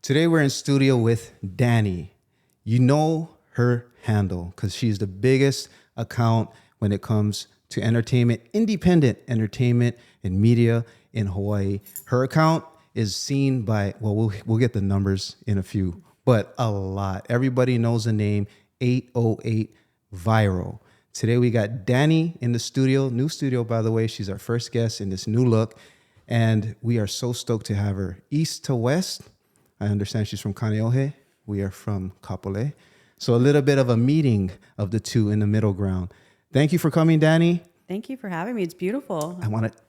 Today we're in studio with Dani. You know her handle because she's the biggest account when it comes to entertainment, independent entertainment and media in Hawaii. Her account is seen by, well, we'll get the numbers in a few, but a lot. Everybody knows the name 808 Viral. Today we got Dani in the studio, new studio, by the way. She's our first guest in this new look. And we are so stoked to have her. East to west, I understand she's from Kaneohe. We are from Kapolei. So a little bit of a meeting of the two in the middle ground. Thank you for coming, Dani. Thank you for having me. It's beautiful.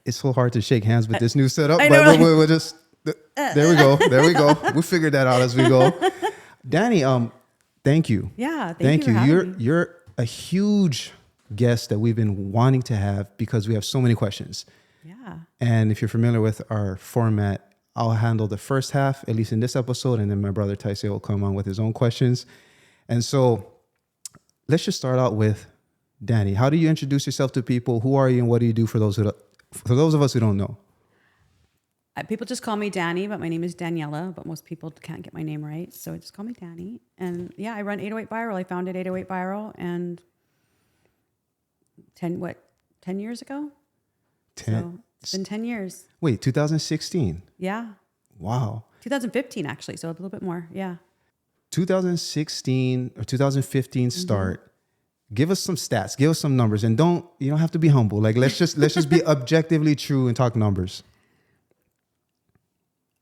It's so hard to shake hands with this new setup, I but know. we'll just, there we go. There we go. We'll figure that out as we go. Dani, thank you. Yeah, thank you for having me. You're a huge guest that we've been wanting to have because we have so many questions. Yeah. And if you're familiar with our format, I'll handle the first half, at least in this episode, and then my brother Taisei will come on with his own questions. And so let's just start out with Dani. How do you introduce yourself to people? Who are you and what do you do for those of us who don't know? People just call me Dani, but my name is Daniela, but most people can't get my name right. So just call me Dani. And yeah, I run 808 Viral. I founded 808 Viral and 10 years ago? 10. So it's been 10 years. Wait, 2016? Yeah. Wow. 2015, actually. So a little bit more. Yeah. 2016 or 2015 start. Give us some stats. Give us some numbers. And you don't have to be humble. Like, let's just be objectively true and talk numbers.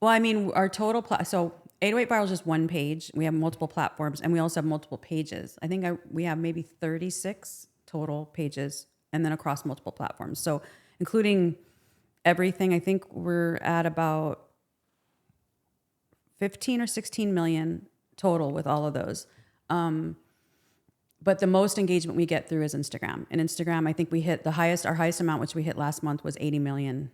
Well, I mean, our total, so 808 Viral is just one page. We have multiple platforms and we also have multiple pages. I think we have maybe 36 total pages and then across multiple platforms. So including everything, I think we're at about 15 or 16 million total with all of those. But the most engagement we get through is Instagram. And Instagram, I think we hit our highest amount, which we hit last month, was 80 million.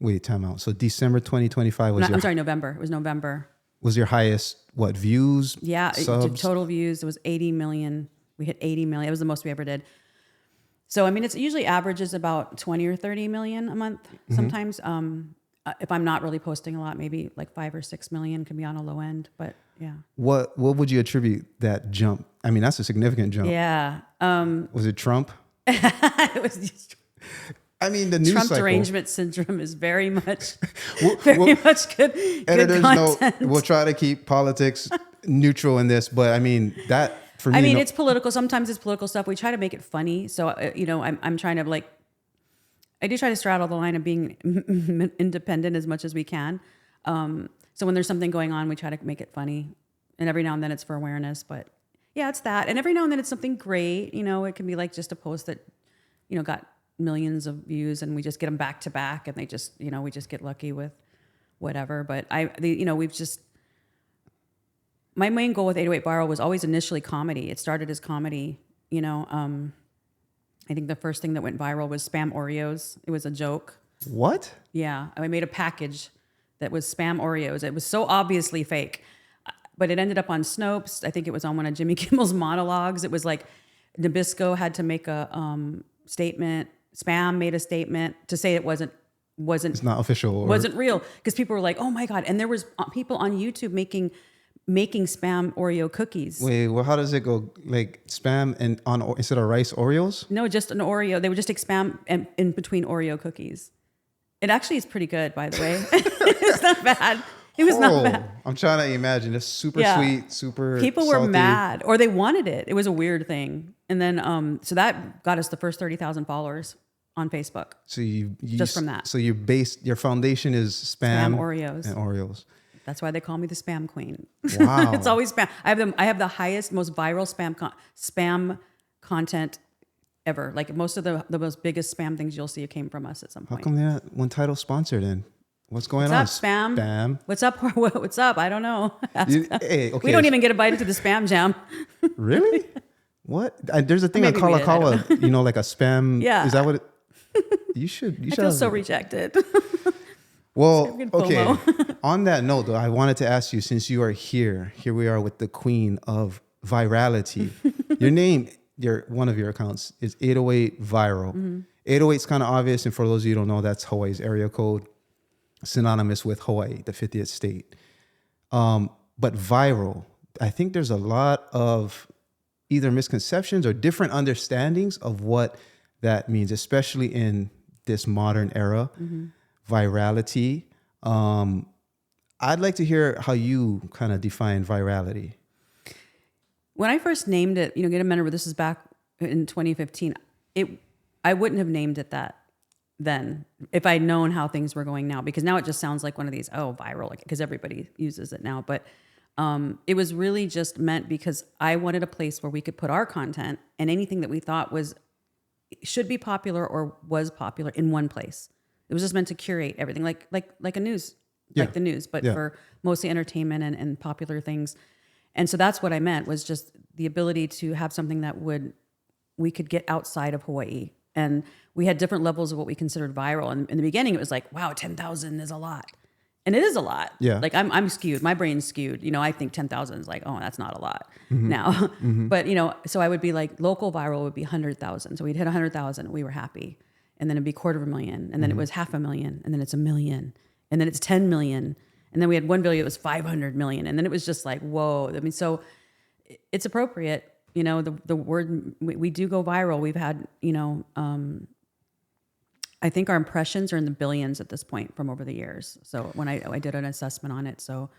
Wait, time out. So December 2025 was November. It was November. Was your highest, views? Yeah, subs? total views. It was 80 million. We hit 80 million. It was the most we ever did. So, I mean, it usually averages about 20 or 30 million a month sometimes. If I'm not really posting a lot, maybe like 5 or 6 million can be on a low end, but yeah. What would you attribute that jump? I mean, that's a significant jump. Yeah. Was it Trump? It was just, I mean, the news Trump cycle. derangement syndrome is very much, Well, much good content. We'll try to keep politics neutral in this, but I mean, that for me. I mean, it's political. Sometimes it's political stuff. We try to make it funny. So, I'm trying to I do try to straddle the line of being independent as much as we can. So when there's something going on, we try to make it funny. And every now and then it's for awareness, but yeah, it's that. And every now and then it's something great. It can be like just a post that, got millions of views and we just get them back to back and they just, we just get lucky with whatever. But my main goal with 808 Viral was always initially comedy. It started as comedy, I think the first thing that went viral was spam Oreos. It was a joke. What? Yeah. I made a package that was spam Oreos. It was so obviously fake, but it ended up on Snopes. I think it was on one of Jimmy Kimmel's monologues. It was like Nabisco had to make a statement. Spam made a statement to say it wasn't. It's not official. Wasn't real because people were like, oh my God. And there was people on YouTube making spam Oreo cookies. Wait, well, how does it go? Like spam and instead of rice Oreos? No, just an Oreo. They would just spam in between Oreo cookies. It actually is pretty good, by the way. It's not bad. It was not bad. I'm trying to imagine. It's super sweet, super People were salty. mad or they wanted it. It was a weird thing. And then, so that got us the first 30,000 followers on Facebook. So you just from that. So your foundation is spam Oreos. and Oreos. That's why they call me the spam queen. Wow. It's always spam. I have the highest, most viral spam content ever. Like most of the most biggest spam things you'll see came from us at some point. How come they're not one title sponsor then? What's going What's on? Up, spam? What's up? What's up? I don't know. Okay. We don't even get invited to the spam jam. Really? What? There's a thing on Kala, like a spam. Yeah. Is that what you should? I feel so rejected. Well, okay. On that note, though, I wanted to ask you, since you are here we are with the queen of virality. Your name, one of your accounts is 808 Viral. Mm-hmm. 808 is kind of obvious, and for those of you who don't know, that's Hawaii's area code, synonymous with Hawaii, the 50th state. But viral, I think there's a lot of either misconceptions or different understandings of what that means, especially in this modern era. Virality. I'd like to hear how you kind of define virality. When I first named it, get a remember this is back in 2015. I wouldn't have named it that then if I'd known how things were going now, because now it just sounds like one of these, viral, because everybody uses it now. But it was really just meant because I wanted a place where we could put our content and anything that we thought should be popular or was popular in one place. It was just meant to curate everything, like a news, like the news, but for mostly entertainment and popular things. And so that's what I meant, was just the ability to have something that we could get outside of Hawaii. And we had different levels of what we considered viral. And in the beginning, it was like, wow, 10,000 is a lot. And it is a lot. Yeah. Like I'm skewed. My brain's skewed. I think 10,000 is like, oh, that's not a lot now. But, so I would be like, local viral would be 100,000. So we'd hit 100,000. We were happy. And then it'd be 250,000. And then it was 500,000. And then it's 1 million. And then it's 10 million. And then we had 1 billion. It was 500 million. And then it was just like, whoa. I mean, so it's appropriate. The word, we do go viral. We've had, I think our impressions are in the billions at this point from over the years. So when I did an assessment on it, so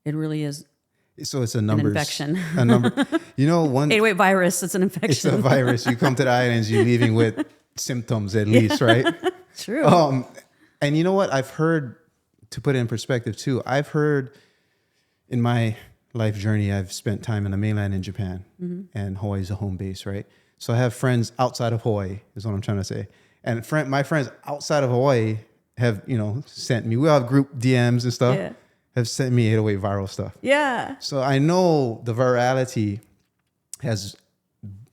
it really is. So it's a numbers, an infection. A number. One 808 virus. It's an infection. It's a virus. You come to the islands, you're leaving with symptoms at least, right? True. And you know what? I've heard, to put it in perspective too, I've heard in my life journey, I've spent time in the mainland in Japan, and Hawaii's a home base, right? So I have friends outside of Hawaii, is what I'm trying to say. And my friends outside of Hawaii have, sent me, we all have group DMs and stuff, have sent me 808 viral stuff. Yeah. So I know the virality has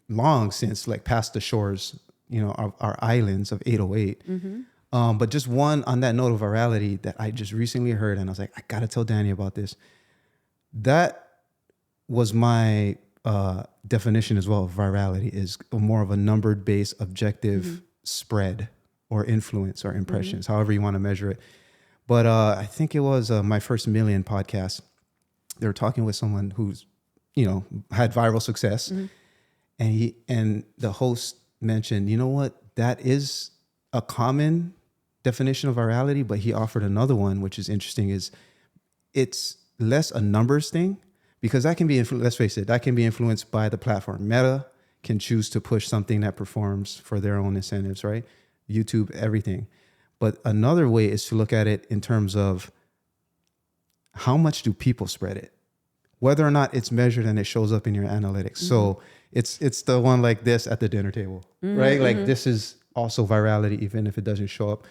long since passed the shores, of our islands of 808. But just one on that note of virality that I just recently heard, and I was like, I got to tell Dani about this. That was my definition as well of virality, is more of a numbered based objective spread or influence or impressions, however you want to measure it. But I think it was my first million podcast. They were talking with someone who's, had viral success. And the host mentioned, you know what, that is a common definition of virality, but he offered another one, which is interesting, is it's less a numbers thing, because that can be, let's face it, that can be influenced by the platform. Meta can choose to push something that performs for their own incentives, right? YouTube, everything. But another way is to look at it in terms of how much do people spread it, whether or not it's measured and it shows up in your analytics. So it's the one like this at the dinner table, right? Like this is also virality, even if it doesn't show up.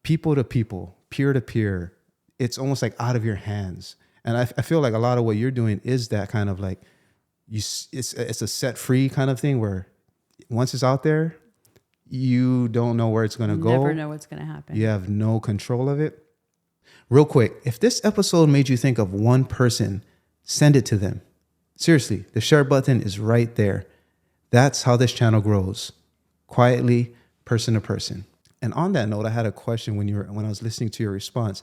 People to people, peer to peer, it's almost like out of your hands. And I feel like a lot of what you're doing is that kind of like, it's a set free kind of thing where once it's out there, you don't know where it's going to go. Never know what's going to happen. You have no control of it. Real quick, if this episode made you think of one person, send it to them. Seriously, the share button is right there. That's how this channel grows, quietly, person to person. And on that note, I had a question when I was listening to your response.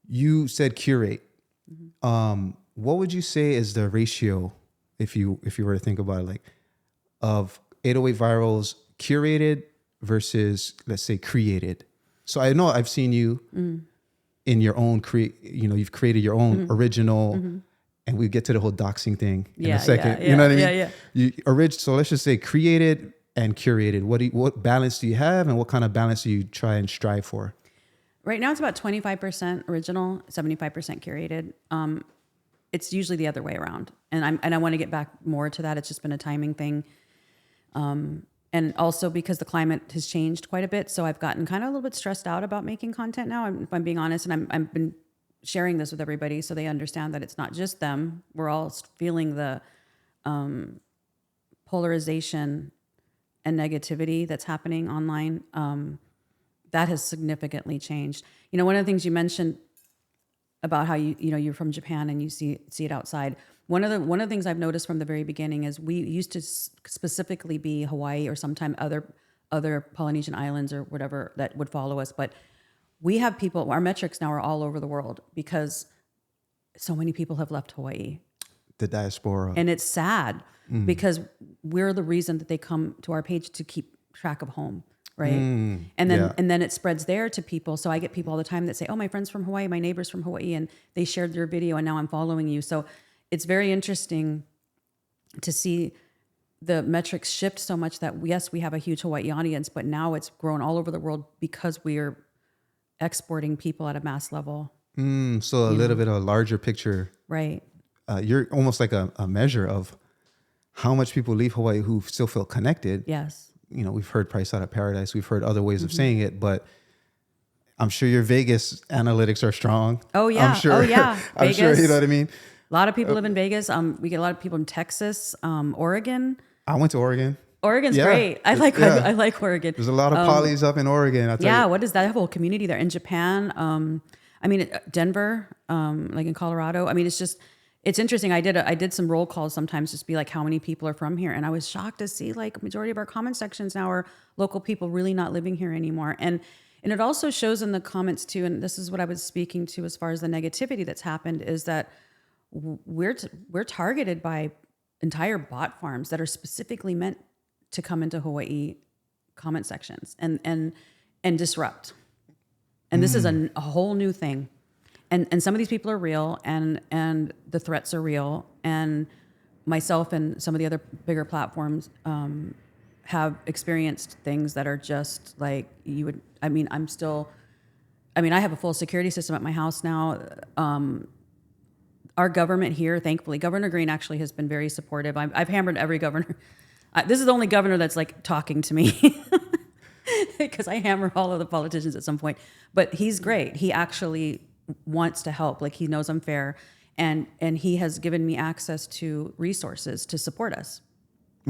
You said curate. What would you say is the ratio, if you were to think about it, like of 808 virals curated versus, let's say, created? So I know I've seen you in your own you've created your own original, and we get to the whole doxing thing in a second. You know what I mean? So let's just say created and curated. What balance do you have, and what kind of balance do you try and strive for? Right now it's about 25% original, 75% curated. It's usually the other way around. And I want to get back more to that. It's just been a timing thing. And also because the climate has changed quite a bit. So I've gotten kind of a little bit stressed out about making content now, if I'm being honest. And I've been sharing this with everybody so they understand that it's not just them. We're all feeling the polarization and negativity that's happening online. That has significantly changed. One of the things you mentioned about how you're from Japan and you see it outside. One of the things I've noticed from the very beginning is we used to specifically be Hawaii or sometime other Polynesian islands or whatever that would follow us, but we have people, our metrics now are all over the world because so many people have left Hawaii. The diaspora. And it's sad because we're the reason that they come to our page to keep track of home. Right. And then it spreads there to people. So I get people all the time that say, oh, my friend's from Hawaii, my neighbor's from Hawaii, and they shared your video and now I'm following you. So it's very interesting to see the metrics shift so much that yes, we have a huge Hawaii audience, but now it's grown all over the world because we are exporting people at a mass level. So a little bit of a larger picture. Right. You're almost like a measure of how much people leave Hawaii who still feel connected. Yes. You know, we've heard Price Out of Paradise. We've heard other ways of saying it, but I'm sure your Vegas analytics are strong. Oh yeah. I'm sure. Oh yeah. I'm Vegas, sure, you know what I mean? A lot of people live in Vegas. We get a lot of people in Texas, Oregon. I went to Oregon. Oregon's great. I like Oregon. There's a lot of polys up in Oregon. What is that? I have a whole community there. In Japan, Denver, like in Colorado. I mean, it's interesting. I did some roll calls sometimes, just be like, how many people are from here? And I was shocked to see like majority of our comment sections now are local people really not living here anymore. And it also shows in the comments too. And this is what I was speaking to as far as the negativity that's happened is that we're targeted by entire bot farms that are specifically meant to come into Hawaii comment sections and disrupt. And this is a whole new thing. And some of these people are real and the threats are real. And myself and some of the other bigger platforms have experienced things that are just like I have a full security system at my house now. Our government here, thankfully, Governor Green actually has been very supportive. I've hammered every governor. This is the only governor that's like talking to me because I hammer all of the politicians at some point. But he's great. He actually wants to help. Like he knows I'm fair, and he has given me access to resources to support us.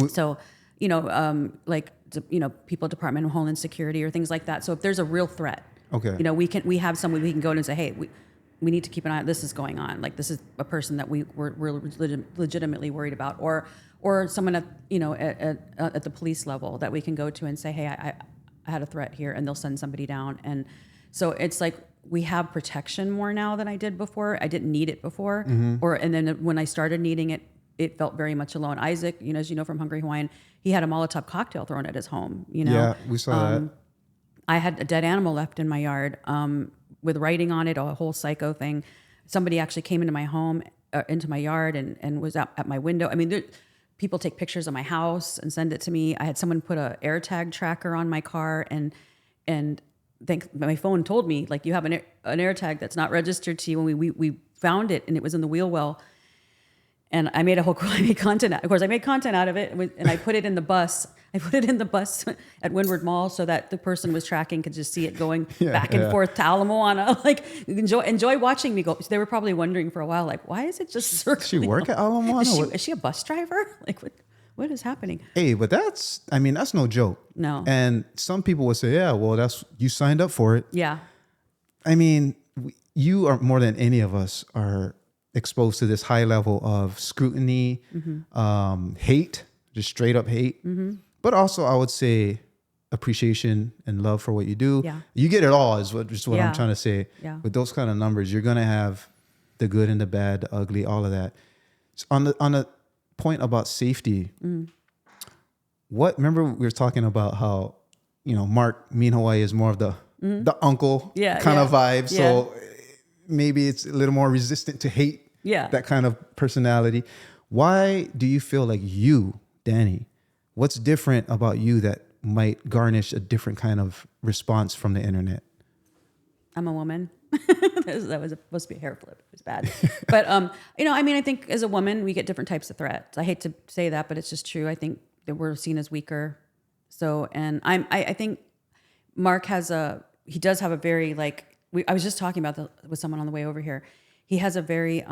So, people at Department of Homeland Security or things like that. So if there's a real threat, we have someone we can go in and say, hey, we need to keep an eye on this is going on. Like this is a person that we're legitimately worried about, or someone at the police level that we can go to and say, hey, I had a threat here, and they'll send somebody down. And so it's like we have protection more now than I did before. I didn't need it before, and then when I started needing it, it felt very much alone. Isaac, as you know from Hungry Hawaiian, he had a Molotov cocktail thrown at his home. Yeah, we saw that. I had a dead animal left in my yard with writing on it, a whole psycho thing. Somebody actually came into my home, into my yard, and was out at my window. I mean, people take pictures of my house and send it to me. I had someone put a AirTag tracker on my car, and my phone told me, like, you have an AirTag that's not registered to you. When we found it, and it was in the wheel well. And I made content. Of course, I made content out of it, and I put it in the bus. I put it in the bus at Windward Mall so that the person was tracking could just see it going back and forth to Ala Moana. Like, enjoy watching me go. So they were probably wondering for a while, like, why is it just circling? Does she work at Ala Moana? Is she a bus driver? Like, what is happening? Hey, but that's no joke. No. And some people would say, yeah, well, you signed up for it. Yeah. I mean, you are more than any of us are exposed to this high level of scrutiny, hate, just straight up hate. But also, I would say appreciation and love for what you do. Yeah. You get it all is what I'm trying to say. Yeah. With those kind of numbers, you're going to have the good and the bad, the ugly, all of that. So on the point about safety, remember we were talking about how, Mark, me in Hawaii is more of the uncle kind of vibe. So maybe it's a little more resistant to hate, that kind of personality. Why do you feel like you, Dani, what's different about you that might garnish a different kind of response from the internet? I'm a woman. That was supposed to be a hair flip. It was bad. But, I think as a woman, we get different types of threats. I hate to say that, but it's just true. I think that we're seen as weaker. So, and I think Mark he does have a very, like, I was just talking about with someone on the way over here. He has a very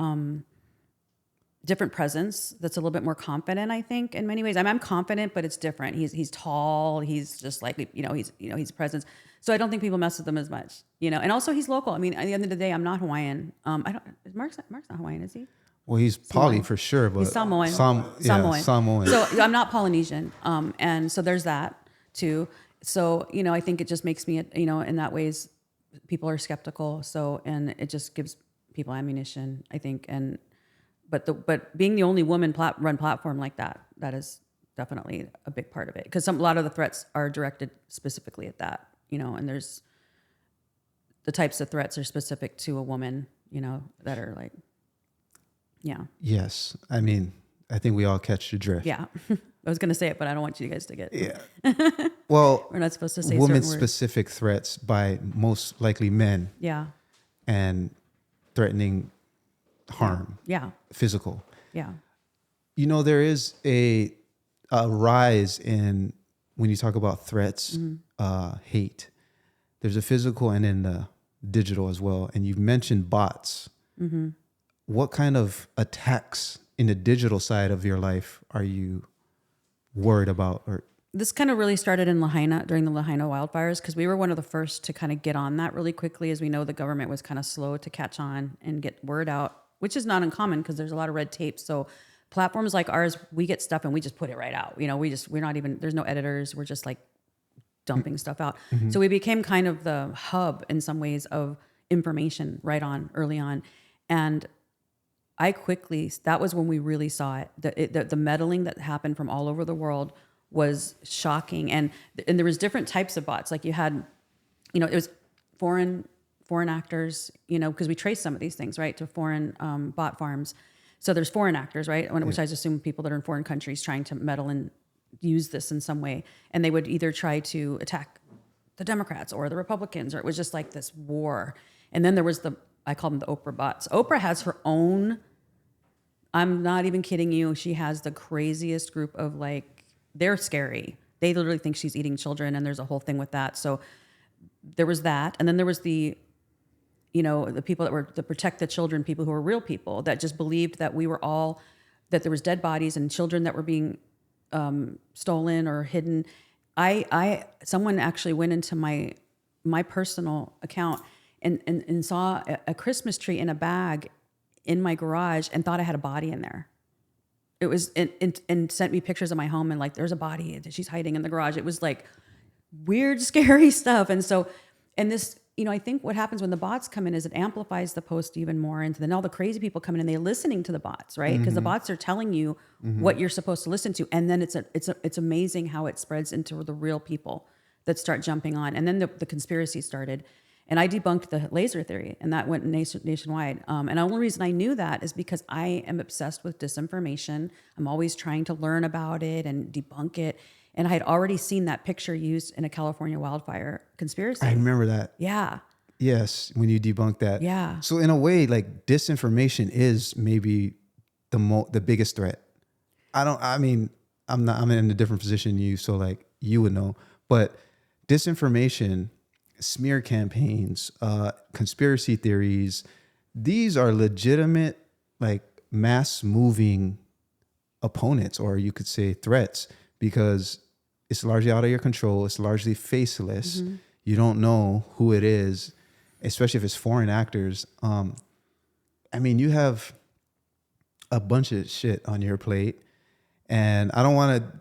different presence that's a little bit more confident, I think, in many ways. I'm confident, but it's different. He's tall. He's just like, he's a presence. So I don't think people mess with him as much, And also he's local. I mean, at the end of the day, I'm not Hawaiian. Mark's not Hawaiian, is he? Well, he's poly for sure, but he's Samoan. Samoan. So I'm not Polynesian. And so there's that too. So, I think it just makes me, in that ways people are skeptical. So, and it just gives people ammunition, I think. And, but being the only woman run platform like that, that is definitely a big part of it. Cause a lot of the threats are directed specifically at that, and there's the types of threats are specific to a woman, that are like, yeah. Yes. I mean, I think we all catch the drift. Yeah. I was going to say it, but I don't want you guys to get. Yeah. Well, we're not supposed to say women certain words. specific threats by most likely men. Yeah. And threatening harm. Yeah. Physical. Yeah. There is a rise in when you talk about threats, hate. There's a physical and then the digital as well. And you've mentioned bots. Mm-hmm. What kind of attacks in the digital side of your life are you worried about? Or this kind of really started in Lahaina during the Lahaina wildfires, because we were one of the first to kind of get on that really quickly. As we know, the government was kind of slow to catch on and get word out, which is not uncommon because there's a lot of red tape. So platforms like ours, we get stuff and we just put it right out. We're not even, there's no editors. We're just like dumping stuff out. Mm-hmm. So we became kind of the hub in some ways of information early on. And that was when we really saw it. The meddling that happened from all over the world was shocking. And there was different types of bots. Like you had, it was foreign actors, because we traced some of these things, right, to foreign bot farms. So there's foreign actors, right, which I assume people that are in foreign countries trying to meddle and use this in some way. And they would either try to attack the Democrats or the Republicans, or it was just like this war. And then there was I call them the Oprah bots. Oprah has her own, I'm not even kidding you, she has the craziest group of they're scary. They literally think she's eating children, and there's a whole thing with that. So there was that. And then there was the people that were to protect the children, people who were real people that just believed that that there was dead bodies and children that were being stolen or hidden. Someone actually went into my personal account and saw a Christmas tree in a bag in my garage and thought I had a body in there. It was, and sent me pictures of my home and there's a body that she's hiding in the garage. It was weird, scary stuff. And so, and this, I think what happens when the bots come in is it amplifies the post even more. And then all the crazy people come in and they're listening to the bots, right? Because the bots are telling you what you're supposed to listen to. And then it's amazing how it spreads into the real people that start jumping on. And then the conspiracy started. And I debunked the laser theory, and that went nationwide. And the only reason I knew that is because I am obsessed with disinformation. I'm always trying to learn about it and debunk it. And I had already seen that picture used in a California wildfire conspiracy. I remember that. Yeah. Yes, when you debunked that. Yeah. So in a way, disinformation is maybe the biggest threat. I'm in a different position than you, so you would know. But disinformation, smear campaigns, conspiracy theories, these are legitimate, mass moving opponents, or you could say threats, because it's largely out of your control. It's largely faceless. Mm-hmm. You don't know who it is, especially if it's foreign actors. You have a bunch of shit on your plate, and I want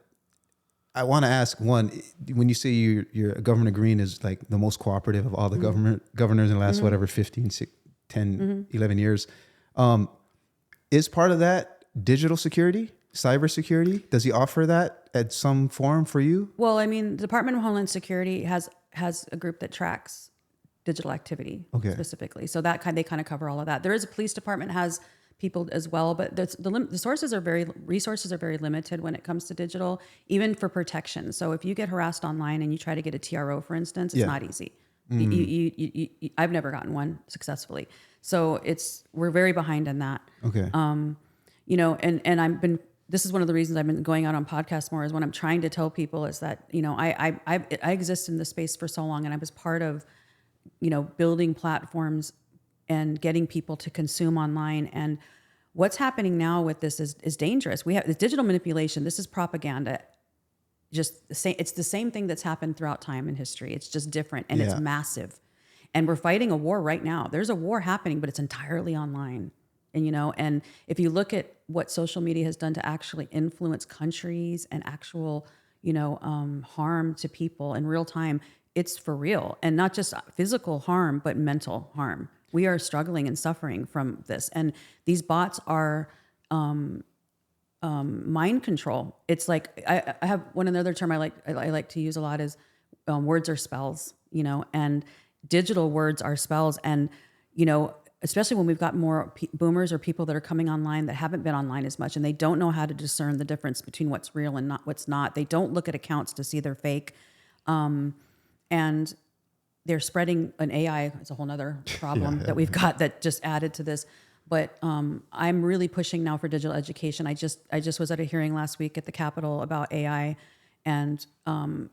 to ask one, when you say your Governor Green is the most cooperative of all the governors in the last, 15, 10, 11 years. Is part of that digital security, cybersecurity? Does he offer that at some form for you? Well, the Department of Homeland Security has a group that tracks digital activity specifically. So they kind of cover all of that. There is a police department has people as well, but the resources are very limited when it comes to digital, even for protection. So if you get harassed online and you try to get a TRO, for instance, it's not easy. Mm-hmm. I've never gotten one successfully. So we're very behind in that. Okay. This is one of the reasons I've been going out on podcasts more, is when I'm trying to tell people is that, I exist in this space for so long, and I was part of, building platforms and getting people to consume online. And what's happening now with this is dangerous. We have the digital manipulation. This is propaganda. Just the same. It's the same thing that's happened throughout time and history. It's just different, and it's massive. And we're fighting a war right now. There's a war happening, but it's entirely online. And, and if you look at what social media has done to actually influence countries and actual, harm to people in real time, it's for real, and not just physical harm, but mental harm. We are struggling and suffering from this, and these bots are mind control. It's like I have one another term I like to use a lot is words are spells, and digital words are spells, and especially when we've got more boomers or people that are coming online that haven't been online as much, and they don't know how to discern the difference between what's real and not what's not. They don't look at accounts to see they're fake, and they're spreading an AI. It's a whole nother problem that we've got that just added to this. But I'm really pushing now for digital education. I just was at a hearing last week at the Capitol about AI, and I'm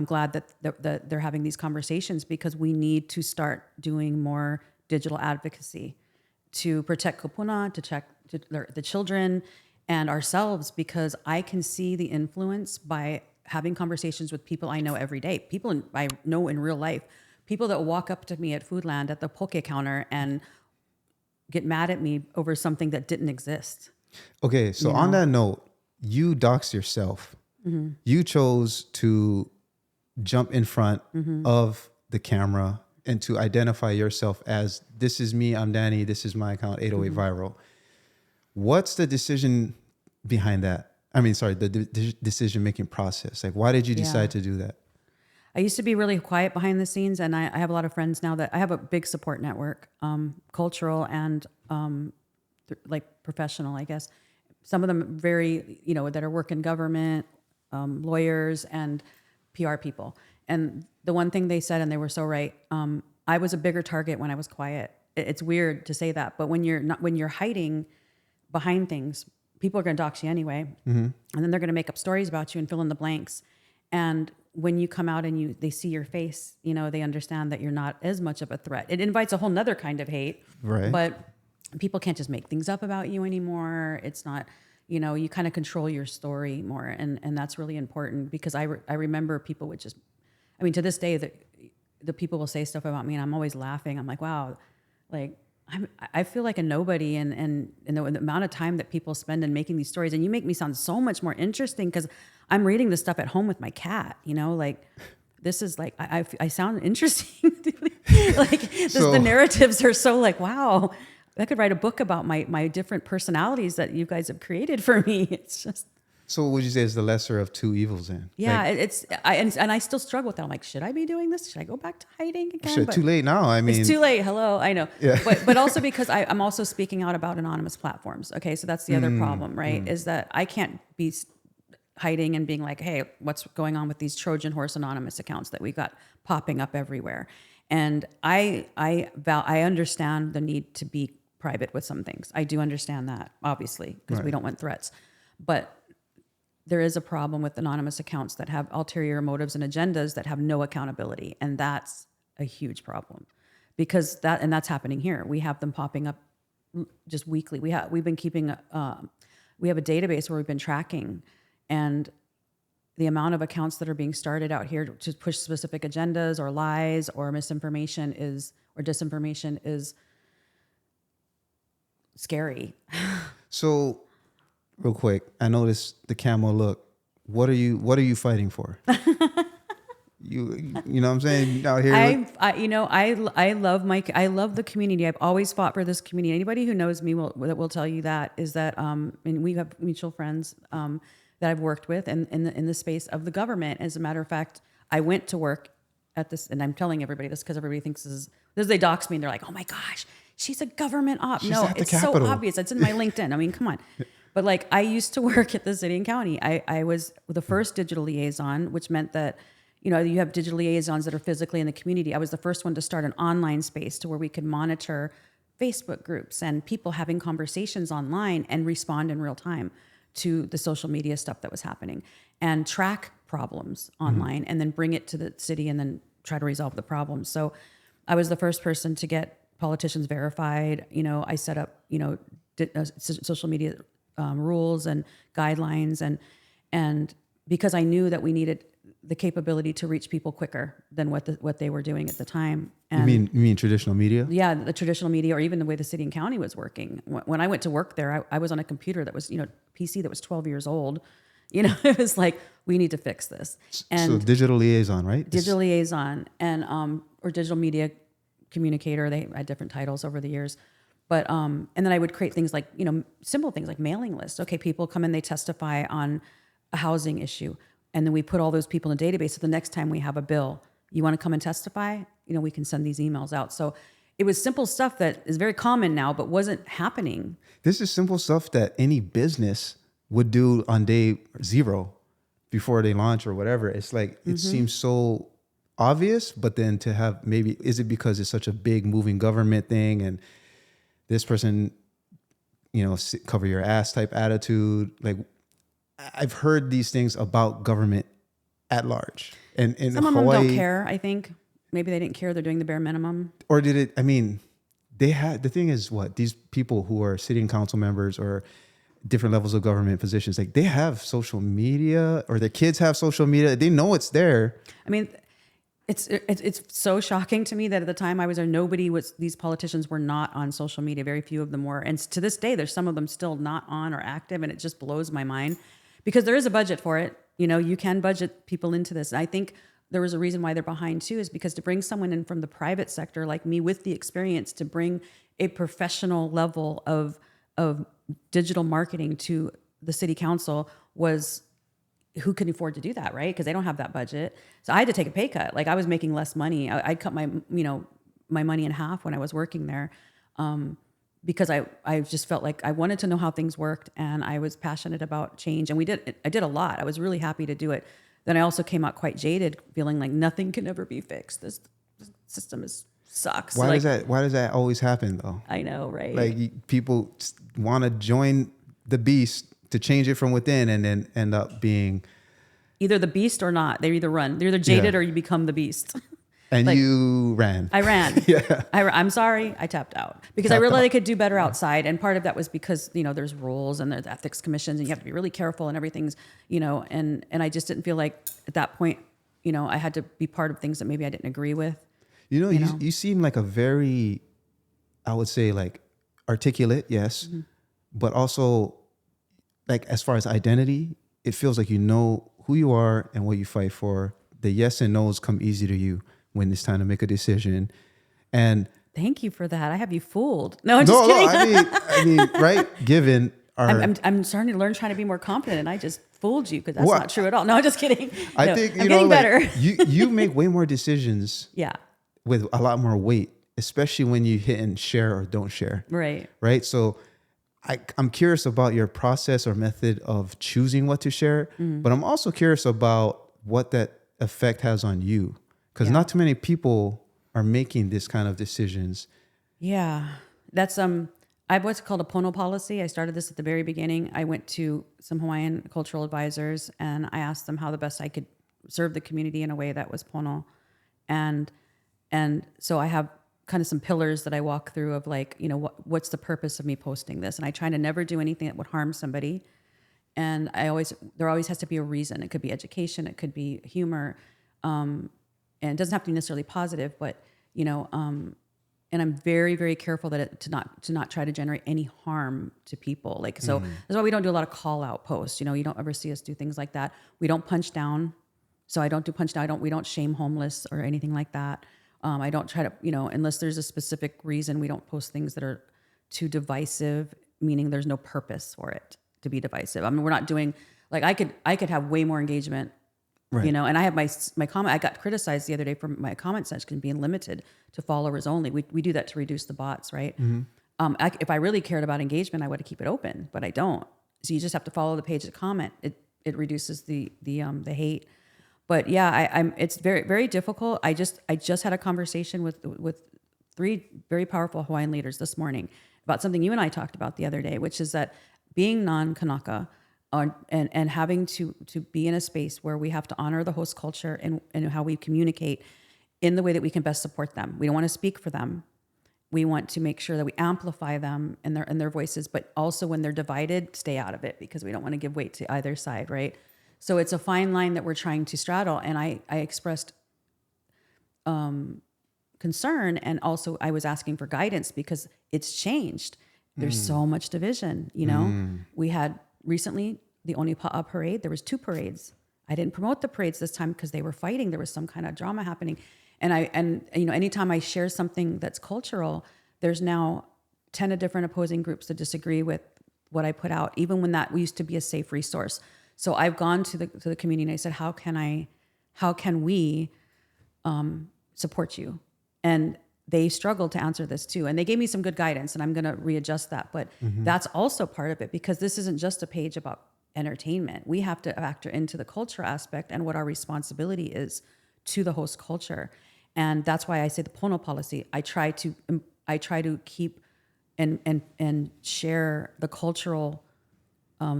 glad that they're having these conversations, because we need to start doing more digital advocacy to protect kupuna, to check the children and ourselves, because I can see the influence by having conversations with people I know every day, people I know in real life, people that walk up to me at Foodland at the poke counter and get mad at me over something that didn't exist. Okay, so on that note, you doxed yourself. Mm-hmm. You chose to jump in front of the camera and to identify yourself as, this is me, I'm Dani, this is my account, 808 Viral. What's the decision behind that? I mean, sorry, the decision-making process. Like, why did you decide to do that? I used to be really quiet behind the scenes, and I have a lot of friends now that I have a big support network, cultural and like professional, I guess. Some of them very, that are working government, lawyers and PR people. And the one thing they said, and they were so right, I was a bigger target when I was quiet. It's weird to say that, but when you're hiding behind things, people are going to dox you anyway, and then they're going to make up stories about you and fill in the blanks. And when you come out and they see your face, they understand that you're not as much of a threat. It invites a whole nother kind of hate, right? But people can't just make things up about you anymore. It's not, you kind of control your story more, and that's really important, because I remember people would just, to this day, the people will say stuff about me, and I'm always laughing. I'm like, wow, like I feel like a nobody, and the amount of time that people spend in making these stories, and you make me sound so much more interesting, because I'm reading this stuff at home with my cat, like this is like, I sound interesting. Like the narratives are so like, wow, I could write a book about my different personalities that you guys have created for me. It's just. So what would you say is the lesser of two evils then? Yeah, and I still struggle with that. I'm like, should I be doing this? Should I go back to hiding again? Too late now. It's too late. Hello, I know. Yeah. But also because I'm also speaking out about anonymous platforms. Okay, so that's the other problem, right? Is that I can't be hiding and being like, hey, what's going on with these Trojan horse anonymous accounts that we got popping up everywhere? And I understand the need to be private with some things. I do understand that, obviously, because we don't want threats. But there is a problem with anonymous accounts that have ulterior motives and agendas that have no accountability. And that's a huge problem, because that's happening here. We have them popping up just weekly. We've been keeping, we have a database where we've been tracking, and the amount of accounts that are being started out here to push specific agendas or lies or misinformation or disinformation is scary. So, real quick, I noticed the camo look. What are you fighting for? you know what I'm saying? Out here. I love the community. I've always fought for this community. Anybody who knows me will tell you that is that and we have mutual friends that I've worked with in the space of the government. As a matter of fact, I went to work at this, and I'm telling everybody this because everybody thinks this. They dox me and they're like, "Oh my gosh, she's a government op." No, it's so obvious. It's in my LinkedIn. I mean, come on. But like, I used to work at the city and county. I was the first digital liaison, which meant that, you have digital liaisons that are physically in the community. I was the first one to start an online space to where we could monitor Facebook groups and people having conversations online and respond in real time to the social media stuff that was happening, and track problems online and then bring it to the city and then try to resolve the problems. So I was the first person to get politicians verified. I set up, social media rules and guidelines, and because I knew that we needed the capability to reach people quicker than what they were doing at the time. And you mean traditional media? Yeah, the traditional media, or even the way the city and county was working. When I went to work there, I was on a computer that was, PC that was 12 years old, You know, it was like, we need to fix this. And so digital liaison, right? digital liaison and or digital media communicator. They had different titles over the years. But and then I would create things like, you know, simple things like mailing lists. Okay, people come in, they testify on a housing issue. And then we put all those people in a database. So the next time we have a bill, you want to come and testify? You know, we can send these emails out. So it was simple stuff that is very common now, but wasn't happening. This is simple stuff that any business would do on day 0 before they launch or whatever. It's like, it seems so obvious, but then to have maybe, is it because it's such a big moving government thing and this person, you know, cover your ass type attitude? Like, I've heard these things about government at large. And in Some Hawaii, of them don't care, I think. Maybe they didn't care. They're doing the bare minimum. Or did it, I mean, they had, the thing is what, these people who are sitting council members or different levels of government positions, like they have social media, or their kids have social media. They know it's there. I mean, it's so shocking to me that at the time I was there, these politicians were not on social media. Very few of them were. And to this day, there's some of them still not on or active. And it just blows my mind because there is a budget for it. You know, you can budget people into this. And I think there was a reason why they're behind too, is because to bring someone in from the private sector like me with the experience to bring a professional level of digital marketing to the city council was, who can afford to do that, right? Because they don't have that budget. So I had to take a pay cut. Like I was making less money. I cut my money in half when I was working there, because I just felt like I wanted to know how things worked, and I was passionate about change. And I did a lot. I was really happy to do it. Then I also came out quite jaded, feeling like nothing can ever be fixed. This system sucks. Why does that always happen though? I know, right? Like people want to join the beast to change it from within, and then end up being either the beast or not. They either run. They're either jaded or you become the beast. And like, you ran. I ran. Yeah. I'm sorry. I tapped out because I realized I could do better outside. And part of that was because, you know, there's rules and there's ethics commissions and you have to be really careful and everything's, you know, and I just didn't feel like at that point, you know, I had to be part of things that maybe I didn't agree with. You seem like a very, I would say, like articulate, yes, but also like as far as identity, it feels like you know who you are and what you fight for. The yes and no's come easy to you when it's time to make a decision. And thank you for that. I have you fooled. No, I'm just kidding. I mean, right? Given our, I'm starting to learn, trying to be more confident, and I just fooled you because that's not true at all. No, I'm just kidding. I think I'm getting better. you make way more decisions. Yeah. With a lot more weight, especially when you hit and share or don't share. Right. Right. So I'm curious about your process or method of choosing what to share, but I'm also curious about what that effect has on you, because not too many people are making this kind of decisions. Yeah. That's I have what's called a pono policy. I started this at the very beginning. I went to some Hawaiian cultural advisors and I asked them how the best I could serve the community in a way that was pono. And so I have kind of some pillars that I walk through of like, you know, what's the purpose of me posting this? And I try to never do anything that would harm somebody. And there always has to be a reason. It could be education, it could be humor. And it doesn't have to be necessarily positive, but you know, and I'm very, very careful to not try to generate any harm to people. Like, so that's why we don't do a lot of call out posts. You know, you don't ever see us do things like that. We don't punch down. So I don't do punch down. We don't shame homeless or anything like that. I don't try to, you know, unless there's a specific reason, we don't post things that are too divisive, meaning there's no purpose for it to be divisive. I mean, we're not doing, like, I could have way more engagement, right. You know, and I have my comment, I got criticized the other day for my comment section being limited to followers only. We do that to reduce the bots, right? If I really cared about engagement, I would keep it open, but I don't. So you just have to follow the page to comment. It reduces the hate. But yeah, it's very, very difficult. I just had a conversation with 3 very powerful Hawaiian leaders this morning about something you and I talked about the other day, which is that being non-Kanaka and having to be in a space where we have to honor the host culture and how we communicate in the way that we can best support them. We don't want to speak for them. We want to make sure that we amplify them and their voices, but also when they're divided, stay out of it because we don't want to give weight to either side, right? So it's a fine line that we're trying to straddle. And I expressed concern, and also I was asking for guidance because it's changed. There's so much division, you know. We had recently the Onipa'a parade. There was 2 parades. I didn't promote the parades this time because they were fighting. There was some kind of drama happening. And you know, anytime I share something that's cultural, there's now 10 different opposing groups that disagree with what I put out, even when that used to be a safe resource. So I've gone to the community and I said, how can we support you? And they struggled to answer this too. And they gave me some good guidance, and I'm going to readjust that. But that's also part of it, because this isn't just a page about entertainment. We have to factor into the culture aspect and what our responsibility is to the host culture. And that's why I say the Pono policy. I try to keep and share the cultural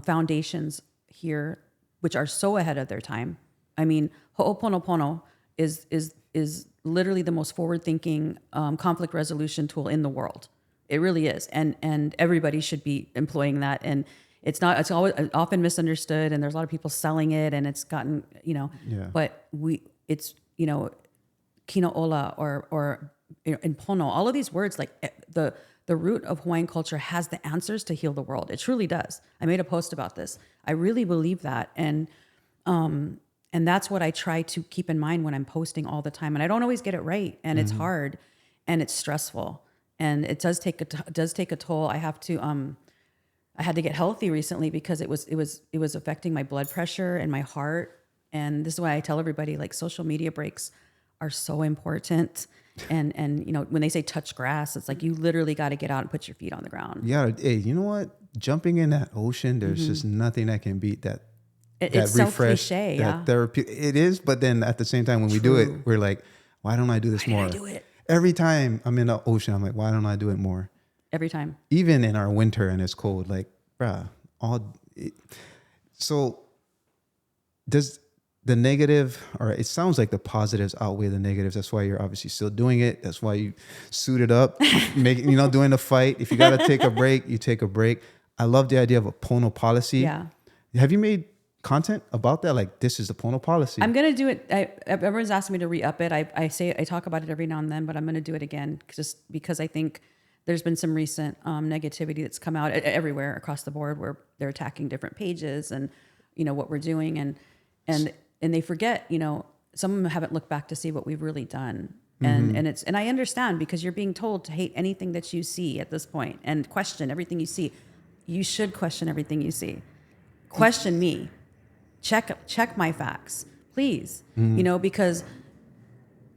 foundations here, which are so ahead of their time. I mean, Ho'oponopono is literally the most forward-thinking conflict resolution tool in the world. It really is, and everybody should be employing that. And it's always often misunderstood, and there's a lot of people selling it, and it's gotten, you know. Yeah. But it's you know, kino'ola or in pono, all of these words, like the root of Hawaiian culture has the answers to heal the world. It truly does. I made a post about this. I really believe that, and that's what I try to keep in mind when I'm posting all the time. And I don't always get it right, and it's hard, and it's stressful, and it does take a toll. I have to I had to get healthy recently because it was affecting my blood pressure and my heart. And this is why I tell everybody, like, social media breaks are so important. And you know, when they say touch grass, it's like you literally got to get out and put your feet on the ground. Yeah. Hey, you know what? Jumping in that ocean, there's just nothing that can beat that. It's refresh, so cliche, that therapy. It is, but then at the same time, when we do it, we're like, why don't I do this more? I do it every time I'm in the ocean. I'm like, why don't I do it more? every time. Even in our winter and it's cold, like, bruh, so does the negative, or it sounds like the positives outweigh the negatives. That's why you're obviously still doing it. That's why you suited up, doing the fight. If you got to take a break, you take a break. I love the idea of a Pono policy. Yeah. Have you made content about that? Like, this is the Pono policy. I'm going to do it. Everyone's asking me to re-up it. I talk about it every now and then, but I'm going to do it again just because I think there's been some recent negativity that's come out everywhere across the board where they're attacking different pages and, you know, what we're doing. And they forget, you know, some of them haven't looked back to see what we've really done. And I understand, because you're being told to hate anything that you see at this point and question everything you see. You should question everything you see. Question me. Check my facts, please. You know, because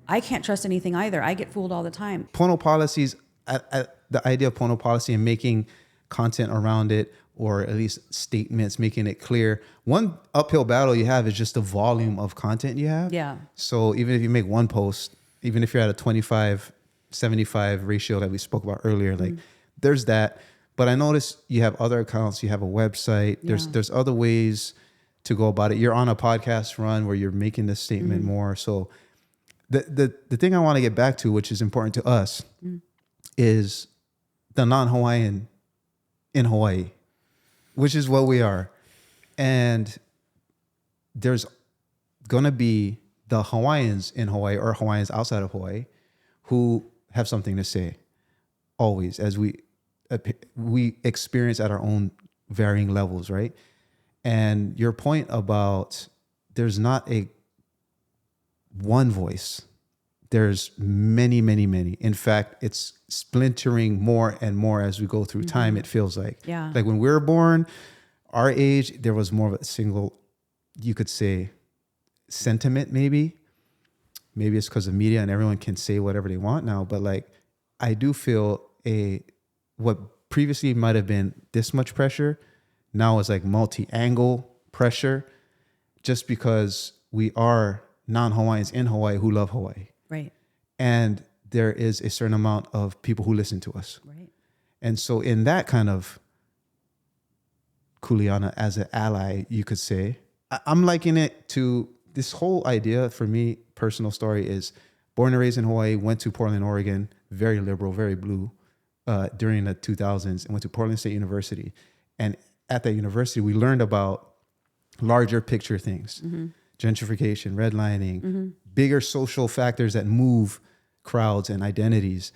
I can't trust anything either. I get fooled all the time. Pono policies, the idea of Pono policy and making content around it, or at least statements, making it clear. One uphill battle you have is just the volume of content you have. Yeah. So even if you make one post, even if you're at a 25-75 ratio that we spoke about earlier, like there's that. But I noticed you have other accounts, you have a website, there's other ways to go about it. You're on a podcast run where you're making this statement more. So the thing I want to get back to, which is important to us, is the non-Hawaiian in Hawaii, which is what we are. And there's going to be the Hawaiians in Hawaii or Hawaiians outside of Hawaii who have something to say always, as we experience at our own varying levels, right? And your point about there's not a one voice. There's many, many, many. In fact, it's splintering more and more as we go through time, it feels like. Yeah. Like when we were born, our age, there was more of a single, you could say, sentiment maybe. Maybe it's because of media and everyone can say whatever they want now. But like, I do feel what previously might have been this much pressure, now it's like multi-angle pressure, just because we are non-Hawaiians in Hawaii who love Hawaii. Right. And there is a certain amount of people who listen to us. Right. And so in that kind of kuleana as an ally, you could say, I'm liking it to this whole idea. For me, personal story is born and raised in Hawaii, went to Portland, Oregon, very liberal, very blue, during the 2000s, and went to Portland State University. And at that university, we learned about larger picture things, gentrification, redlining, bigger social factors that move crowds and identities.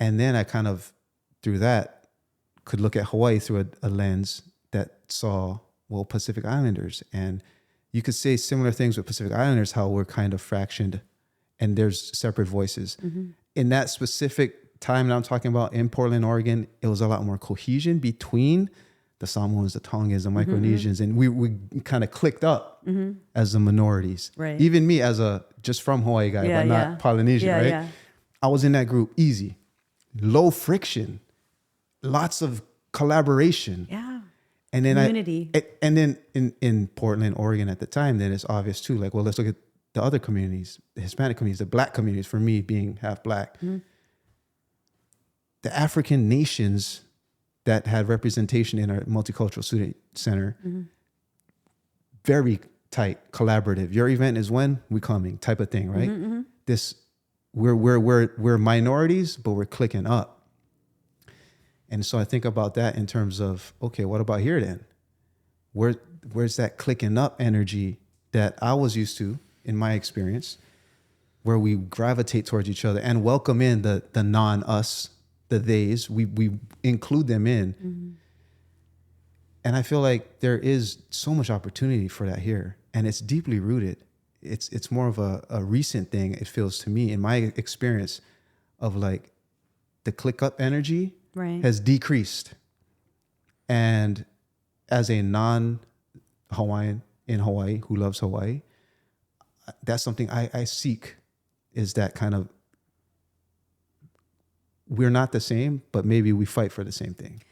And then I kind of, through that, could look at Hawaii through a lens that saw well, Pacific Islanders. And you could say similar things with Pacific Islanders, how we're kind of fractioned and there's separate voices. In that specific time that I'm talking about in Portland, Oregon, it was a lot more cohesion between the Samoans, the Tongans, the Micronesians, and we kind of clicked up as the minorities. Right. Even me as a just from Hawaii guy, but not Polynesian, right? Yeah. I was in that group easy, low friction, lots of collaboration. Yeah. And then Community. and then in Portland, Oregon at the time, then it's obvious too. Like, well, let's look at the other communities, the Hispanic communities, the Black communities. For me, being half Black, the African nations that had representation in our multicultural student center, very tight, collaborative. Your event is when we coming, type of thing, right? This we're minorities, but we're clicking up. And so I think about that in terms of, okay, what about here then? Where's that clicking up energy that I was used to in my experience, where we gravitate towards each other and welcome in the non-us, the theys, we include them in. And I feel like there is so much opportunity for that here, and it's deeply rooted. It's more of a recent thing, it feels to me, in my experience, of like the click up energy has decreased. And as a non-Hawaiian in Hawaii who loves Hawaii, that's something I seek, is that kind of, we're not the same, but maybe we fight for the same thing.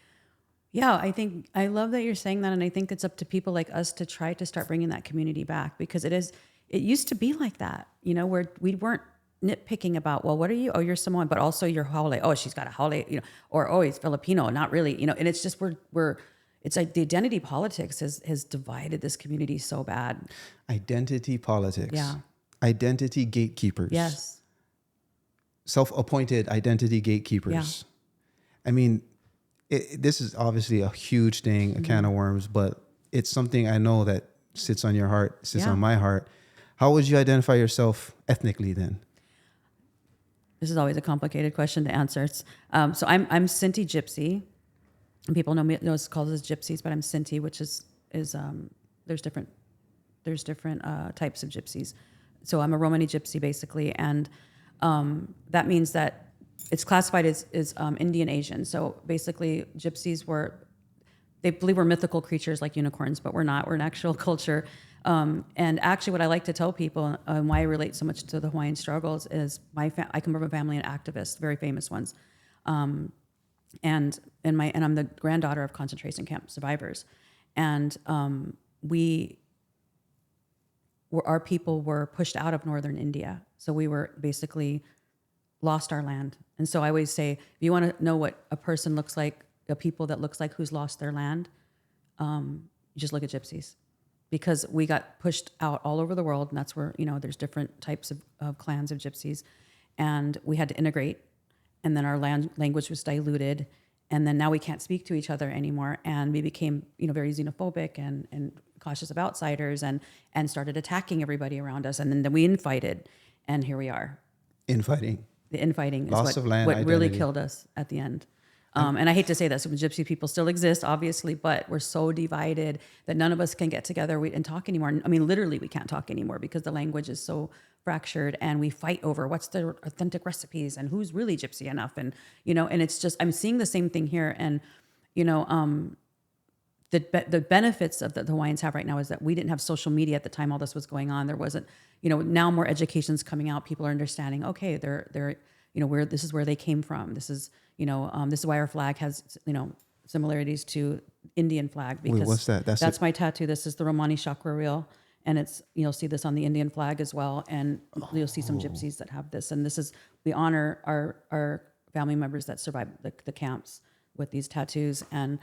Yeah, I love that you're saying that. And I think it's up to people like us to try to start bringing that community back, because it used to be like that, where we weren't nitpicking about, well, what are you? Oh, you're Samoan, but also you're Haole. Oh, she's got a Haole, or, oh, he's Filipino. Not really, and it's just, it's like the identity politics has divided this community so bad. Identity politics. Yeah. Identity gatekeepers. Yes. Self-appointed identity gatekeepers. Yeah. I mean, this is obviously a huge thing, a can of worms, but it's something I know that sits on your heart, sits on my heart. How would you identify yourself ethnically then? This is always a complicated question to answer. It's, so I'm Sinti Gypsy. And people know it's called as Gypsies, but I'm Sinti, which is there's different types of Gypsies. So I'm a Romany Gypsy basically, and that means that it's classified as Indian Asian. So basically, Gypsies they believe we're mythical creatures like unicorns, but we're not. We're an actual culture. And actually, what I like to tell people, and why I relate so much to the Hawaiian struggles, is I come from a family of activists, very famous ones, and I'm the granddaughter of concentration camp survivors, and our people were pushed out of northern India, so we were basically lost our land. And so I always say, if you want to know what a person looks like, a people that looks like who's lost their land, you just look at Gypsies. Because we got pushed out all over the world, and that's where, there's different types of clans of Gypsies, and we had to integrate, and then our language was diluted, and then now we can't speak to each other anymore, and we became, very xenophobic and cautious of outsiders, and started attacking everybody around us, and then we infighted, and here we are. Infighting. The infighting Loss is of land what really identity. killed us at the end. And I hate to say that, some Gypsy people still exist, obviously, but we're so divided that none of us can get together and talk anymore. I mean, literally, we can't talk anymore because the language is so fractured, and we fight over what's the authentic recipes and who's really Gypsy enough. And, and it's just, I'm seeing the same thing here. And, the benefits of that the Hawaiians have right now is that we didn't have social media at the time all this was going on. There wasn't, now more education's coming out. People are understanding, okay, they're this is where they came from. This is, this is why our flag has, similarities to Indian flag. Because wait, what's that? That's my tattoo. This is the Romani chakra reel. And it's, you'll see this on the Indian flag as well. And you'll see some Gypsies that have this. And this is, we honor our family members that survived the camps with these tattoos. And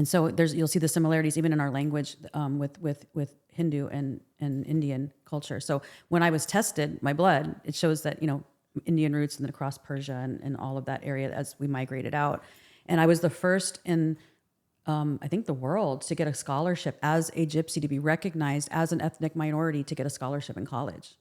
so you'll see the similarities even in our language with Hindu and Indian culture. So when I was tested, my blood, it shows that, Indian roots and then across Persia and all of that area as we migrated out. And I was the first in, I think, the world to get a scholarship as a Gypsy, to be recognized as an ethnic minority, to get a scholarship in college.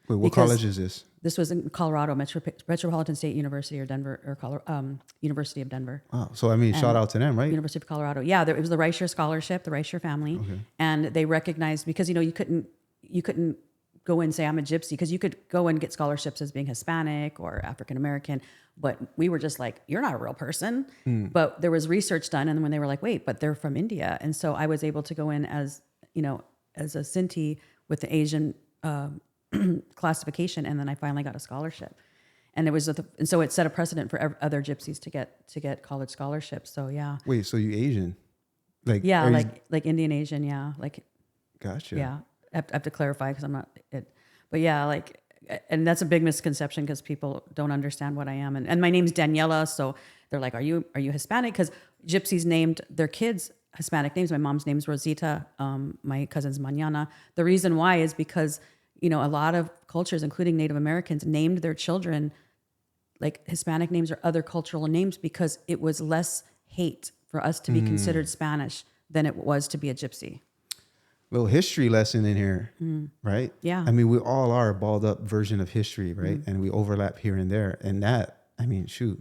Wait, what college is this? This was in Colorado, Metropolitan State University or Denver, or University of Denver. Wow. So, I mean, shout out to them, right? University of Colorado. Yeah, it was the Reicher Scholarship, the Reicher family. Okay. And they recognized, because, you couldn't go and say I'm a gypsy, because you could go and get scholarships as being Hispanic or African American, but we were just like, you're not a real person. But there was research done, and when they were like, wait, but they're from India. And so I was able to go in as a Sinti with the Asian classification, and then I finally got a scholarship. And and so it set a precedent for other gypsies to get college scholarships. So yeah. Wait, so you Asian? Like, yeah, like Indian Asian, yeah, like. Gotcha. Yeah, I have to clarify because I'm not it, but yeah, like, and that's a big misconception because people don't understand what I am, and my name's Daniela, so they're like, are you Hispanic? Because gypsies named their kids Hispanic names. My mom's name's Rosita, my cousin's Mañana. The reason why is because a lot of cultures, including Native Americans, named their children like Hispanic names or other cultural names because it was less hate for us to be considered Spanish than it was to be a gypsy. Little history lesson in here, right? Yeah. I mean, we all are a balled up version of history, right? And we overlap here and there. And that, I mean, shoot.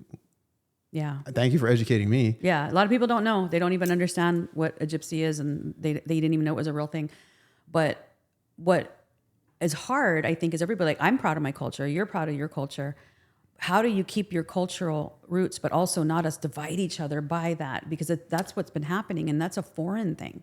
Yeah. Thank you for educating me. Yeah. A lot of people don't know. They don't even understand what a gypsy is, and they didn't even know it was a real thing. But what is hard, I think, is everybody like, I'm proud of my culture. You're proud of your culture. How do you keep your cultural roots, but also not us divide each other by that? Because that's what's been happening, and that's a foreign thing,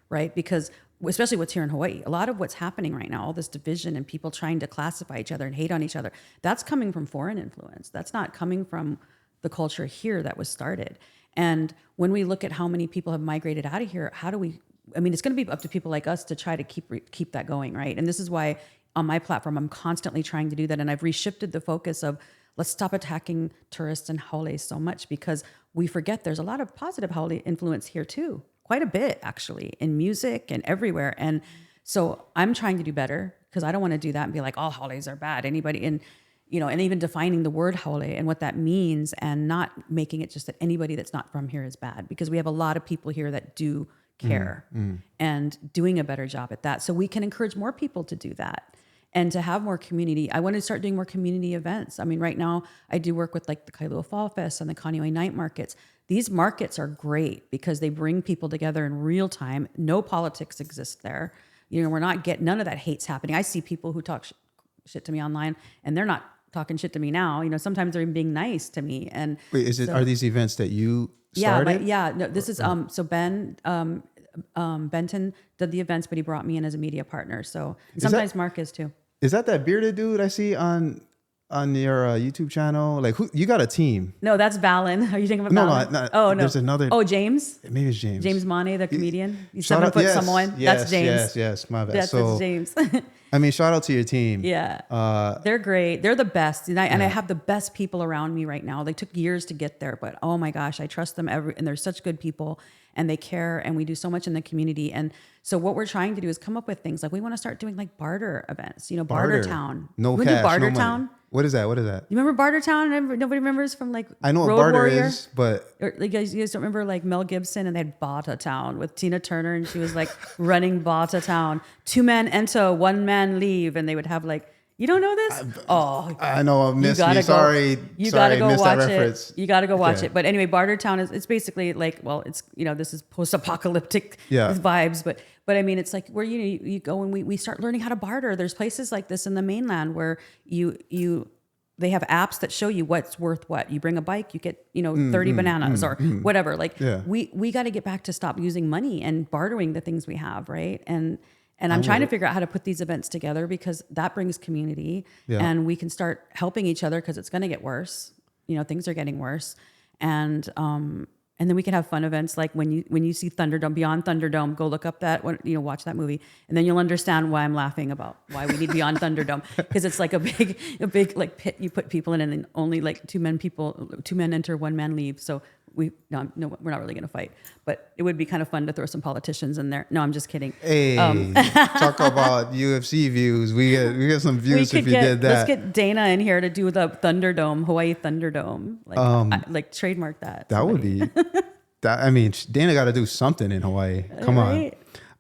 right? Because especially what's here in Hawaii, a lot of what's happening right now, all this division and people trying to classify each other and hate on each other, that's coming from foreign influence. That's not coming from the culture here that was started. And when we look at how many people have migrated out of here, how do we, I mean, it's going to be up to people like us to try to keep that going, right? And this is why on my platform, I'm constantly trying to do that. And I've reshifted the focus of, let's stop attacking tourists and haole so much, because we forget there's a lot of positive haole influence here too. Quite a bit, actually, in music and everywhere. And so I'm trying to do better, because I don't want to do that and be like, all haules are bad. Anybody, and even defining the word haole and what that means, and not making it just that anybody that's not from here is bad, because we have a lot of people here that do care and doing a better job at that. So we can encourage more people to do that and to have more community. I want to start doing more community events. I mean, right now I do work with like the Kailua Fall Fest and the Kaneohe Night Markets. These markets are great because they bring people together in real time. No politics exist there. We're not getting, none of that hate's happening. I see people who talk shit to me online, and they're not talking shit to me now. Sometimes they're even being nice to me. And wait, are these events that you started? No, this is, so Benton did the events, but he brought me in as a media partner. So sometimes Mark is too. Is that bearded dude I see on your YouTube channel? Like, who, you got a team? No, that's Valen. Are you thinking about Valen? No. Oh, no. There's another. Oh, James? Maybe it's James. James Mane, the comedian. He's Shout 7 out- foot yes, Samoan. yes, That's James. Yes, my bad. That's James. I mean, shout out to your team. Yeah. They're great. They're the best. And I have the best people around me right now. They took years to get there, but oh my gosh, I trust them and they're such good people, and they care, and we do so much in the community. And so what we're trying to do is come up with things like, we want to start doing like barter events, Barter Town. No we cash, do Barter no Town. money. What is that? You remember Barter Town? Nobody remembers from like I know Road what barter Warrior? is, but Or, like, you guys don't remember like Mel Gibson, and they had Bata Town with Tina Turner, and she was like running Bata Town. 2 men enter, 1 man leave, and they would have like, you don't know this? I know I missed me. Sorry, you gotta go missed watch that it. reference. You gotta go watch it. But anyway, Barter Town it's basically like, well, it's this is post-apocalyptic vibes, but I mean, it's like where you go and we start learning how to barter. There's places like this in the mainland where they have apps that show you what's worth what. You bring a bike, you get 30 bananas or whatever. Like we got to get back to stop using money and bartering the things we have, right? And I'm trying to figure out how to put these events together, because that brings community, and we can start helping each other, because it's going to get worse. Things are getting worse, and then we can have fun events like when you see Thunderdome, Beyond Thunderdome, go look up that watch that movie, and then you'll understand why I'm laughing about why we need Beyond Thunderdome, because it's like a big like pit you put people in, and then only like 2 men enter, 1 man leave. So we're not really going to fight, but it would be kind of fun to throw some politicians in there. No, I'm just kidding. Hey, talk about UFC views. We get some views if you did that. Let's get Dana in here to do the Thunderdome, Hawaii Thunderdome. Like trademark that. That would be. I mean, Dana got to do something in Hawaii. Come on.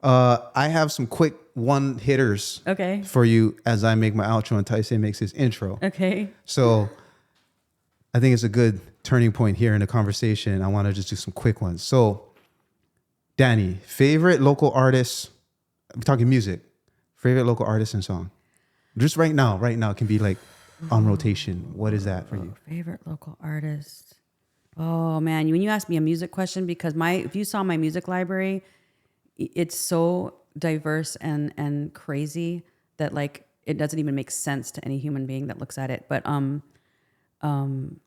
I have some quick one hitters Okay. for you as I make my outro and Taisei makes his intro. Okay. So I think it's a good turning point here in the conversation. I want to just do some quick ones. So, Dani, favorite local artist? I'm talking music. Favorite local artist and song? Just right now. Right now, it can be like on rotation. What is that for you? Favorite local artist? Oh man, when you ask me a music question, because if you saw my music library, it's so diverse and crazy that like it doesn't even make sense to any human being that looks at it. But people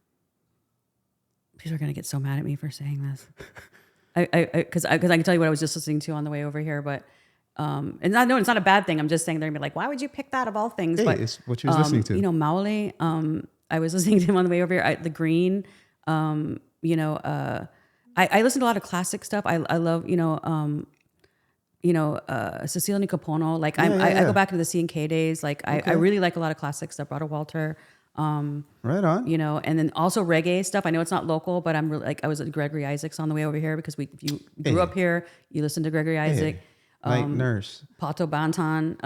are gonna get so mad at me for saying this. Because I can tell you what I was just listening to on the way over here, but it's not a bad thing. I'm just saying they're gonna be like, why would you pick that of all things? Hey, but it's what you was listening to. You know, Maoli. I was listening to him on the way over here. The Green. I listen to a lot of classic stuff. I love Cecilia Nicopono. Like I go back to the C&K days. Like I really like a lot of classic stuff. Brother Walter. Right on. You know, and then also reggae stuff. I know it's not local, but I'm really like I was at Gregory Isaacs on the way over here because if you grew up here, you listen to Gregory Isaac. Night Nurse. Pato Banton.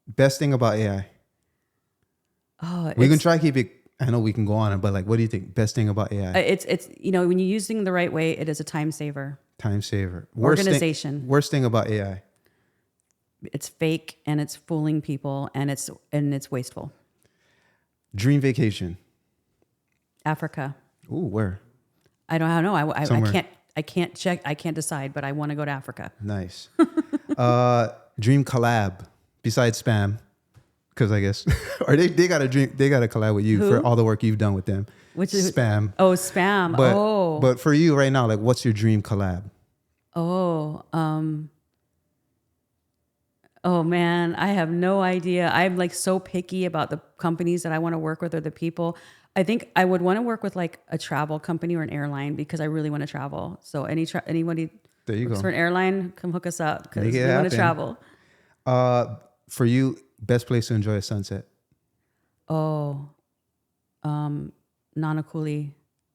Best thing about AI. Oh, we can try to keep it. I know we can go on it, but like, what do you think? Best thing about AI? It's when you're using the right way, it is a time saver. Time saver. Organization. Worst thing about AI. It's fake and it's fooling people and it's wasteful. Dream vacation. Africa. Ooh, where? I don't know. I can't check. I can't decide, but I want to go to Africa. Nice. Dream collab besides spam. Because I guess, or they got a dream. They got to collab with you for all the work you've done with them. Which is spam. Oh, spam. But for you right now, like, what's your dream collab? Oh man, I have no idea. I'm like so picky about the companies that I want to work with or the people. I think I would want to work with like a travel company or an airline because I really want to travel. So anybody there you works go for an airline, come hook us up because we want to travel. For you, best place to enjoy a sunset? Nanakuli,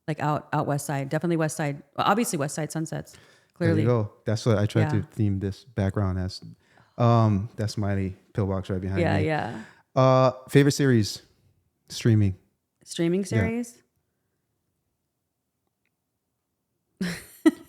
like out west side, definitely west side. Obviously west side sunsets. Clearly, there you go. That's what I tried to theme this background as. That's Smiley pillbox right behind me. Yeah. Favorite series, streaming series.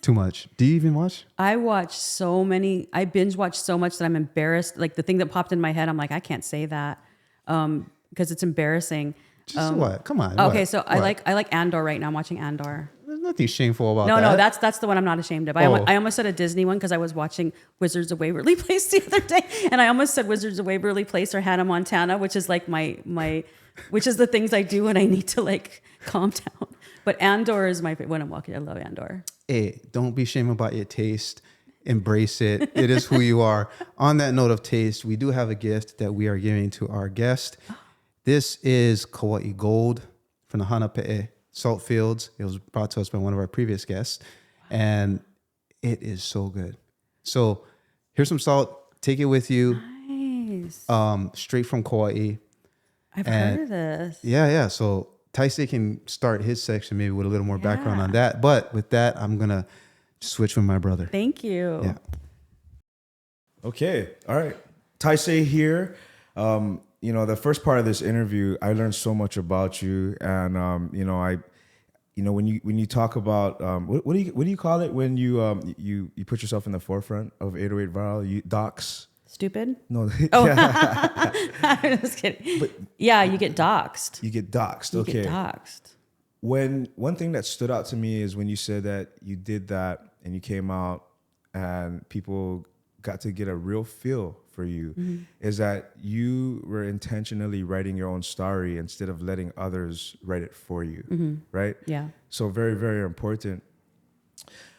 Too much. Do you even watch? I watch so many. I binge watch so much that I'm embarrassed. Like the thing that popped in my head, I'm like, I can't say that because it's embarrassing. Just what? Come on. Okay, what? so What? I like Andor right now. I'm watching Andor. There's nothing shameful about that. No, that's the one I'm not ashamed of. I almost said a Disney one because I was watching Wizards of Waverly Place the other day, and I almost said Wizards of Waverly Place or Hannah Montana, which is like my which is the things I do when I need to like calm down. But Andor is my favorite when I'm walking. I love Andor. Hey, don't be ashamed about your taste. Embrace it. It is who you are. On that note of taste, we do have a gift that we are giving to our guest. This is Kauai Gold from the Hanape'e Salt Fields. It was brought to us by one of our previous guests, and it is so good. So here's some salt. Take it with you. Nice. Straight from Kauai. I've heard of this. Yeah. So Taisei can start his section maybe with a little more background on that. But with that, I'm going to switch with my brother. Thank you. Yeah. Okay. All right. Taisei here. The first part of this interview, I learned so much about you. And, when you talk about, what do you call it when you put yourself in the forefront of 808 Viral? You dox? Stupid? No. Oh, I'm just kidding. But you get doxed. You get doxed. You okay. get doxed. One thing that stood out to me is when you said that you did that and you came out and people got to get a real feel for you, is that you were intentionally writing your own story instead of letting others write it for you, right? Yeah. So very, very important.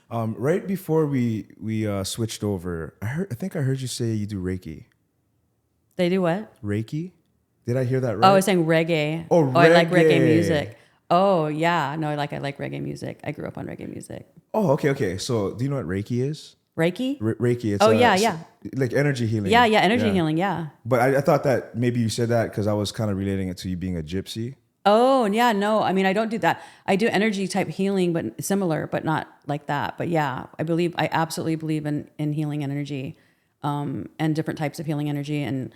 Right before we switched over, I think I heard you say you do Reiki. They do what? Reiki? Did I hear that right? Oh, I was saying reggae. Oh, I like reggae reggae. music. Oh, yeah. No, I like reggae music. I grew up on reggae music. Oh, okay. So do you know what Reiki is? Reiki? Reiki. It's yeah. Like energy healing. Yeah, energy healing, yeah. But I thought that maybe you said that because I was kind of relating it to you being a gypsy. Oh, yeah, no. I mean, I don't do that. I do energy type healing, but similar, but not like that. But yeah, I absolutely believe in healing energy, and different types of healing energy, and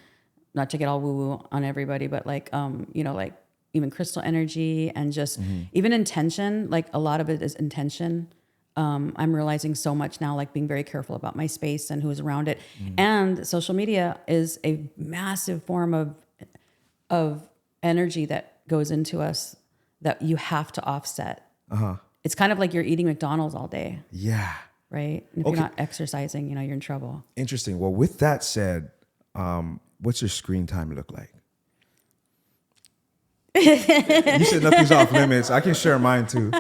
not to get all woo woo on everybody, but like, like even crystal energy and just even intention. Like a lot of it is intention. I'm realizing so much now, like being very careful about my space and who's around it. And social media is a massive form of energy that goes into us that you have to offset. It's kind of like you're eating McDonald's all day, Yeah. right? And if you're not exercising, you're in trouble. Interesting. Well, with that said, what's your screen time look like? You said nothing's off limits. I can share mine too.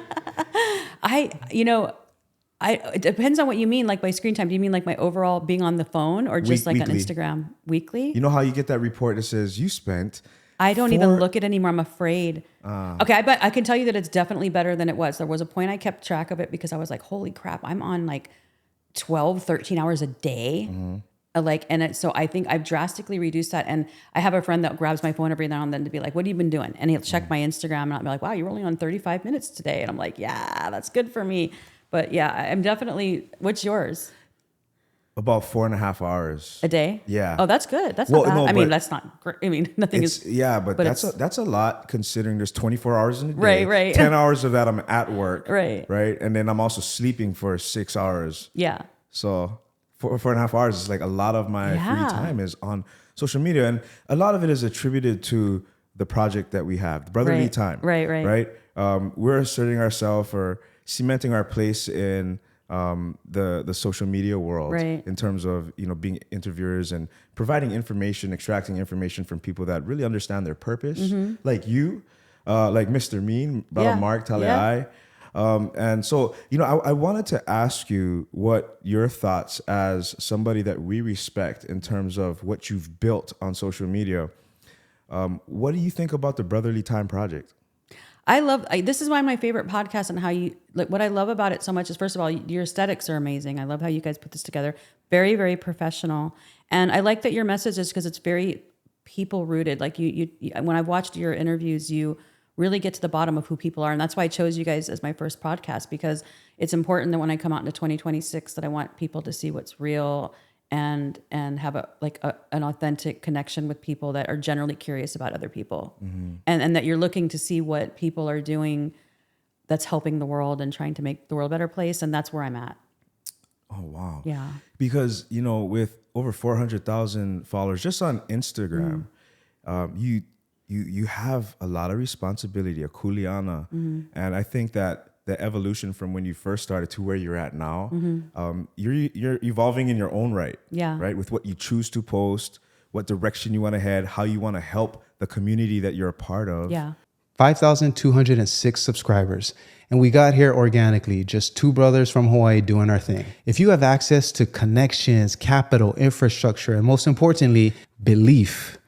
It depends on what you mean. Like by screen time, do you mean like my overall being on the phone or just like weekly. on Instagram weekly? You know how you get that report that says you spent... I don't even look at it anymore. I'm afraid. Okay, I can tell you that it's definitely better than it was. There was a point I kept track of it because I was like, holy crap, I'm on like 12, 13 hours a day. So I think I've drastically reduced that. And I have a friend that grabs my phone every now and then to be like, what have you been doing? And he'll check my Instagram and I'll be like, wow, you're only on 35 minutes today. And I'm like, yeah, that's good for me. But yeah, I'm definitely, what's yours? About 4.5 hours a day. Yeah. Oh, that's good. That's not bad. No, I mean, that's not great. I mean, nothing is. Yeah, but that's a lot considering there's 24 hours in a day. Right. 10 hours of that I'm at work. Right. And then I'm also sleeping for 6 hours. Yeah. So 4.5 hours is like a lot of my free time is on social media, and a lot of it is attributed to the project that we have, the BrotherLee time. Right. We're asserting ourselves or cementing our place in the social media world, in terms of being interviewers and providing information, extracting information from people that really understand their purpose, like you, like Mr. Mean, Brother Mark Taleai. And so I wanted to ask you what your thoughts as somebody that we respect in terms of what you've built on social media. What do you think about the BrotherLee Time project? This is why my favorite podcast, and how you like what I love about it so much is, first of all, your aesthetics are amazing. I love how you guys put this together. Very, very professional. And I like that your message is, because it's very people rooted. Like you, when I've watched your interviews, you really get to the bottom of who people are. And that's why I chose you guys as my first podcast, because it's important that when I come out into 2026, that I want people to see what's real and have an authentic connection with people that are generally curious about other people, and that you're looking to see what people are doing that's helping the world and trying to make the world a better place. And that's where I'm at. Oh, wow. Yeah. Because, with over 400,000 followers just on Instagram, you have a lot of responsibility, a kuleana. And I think that the evolution from when you first started to where you're at now, you're evolving in your own right. Yeah. Right. With what you choose to post, what direction you want to head, how you want to help the community that you're a part of. Yeah. 5,206 subscribers. And we got here organically, just two brothers from Hawaii doing our thing. If you have access to connections, capital, infrastructure, and most importantly, belief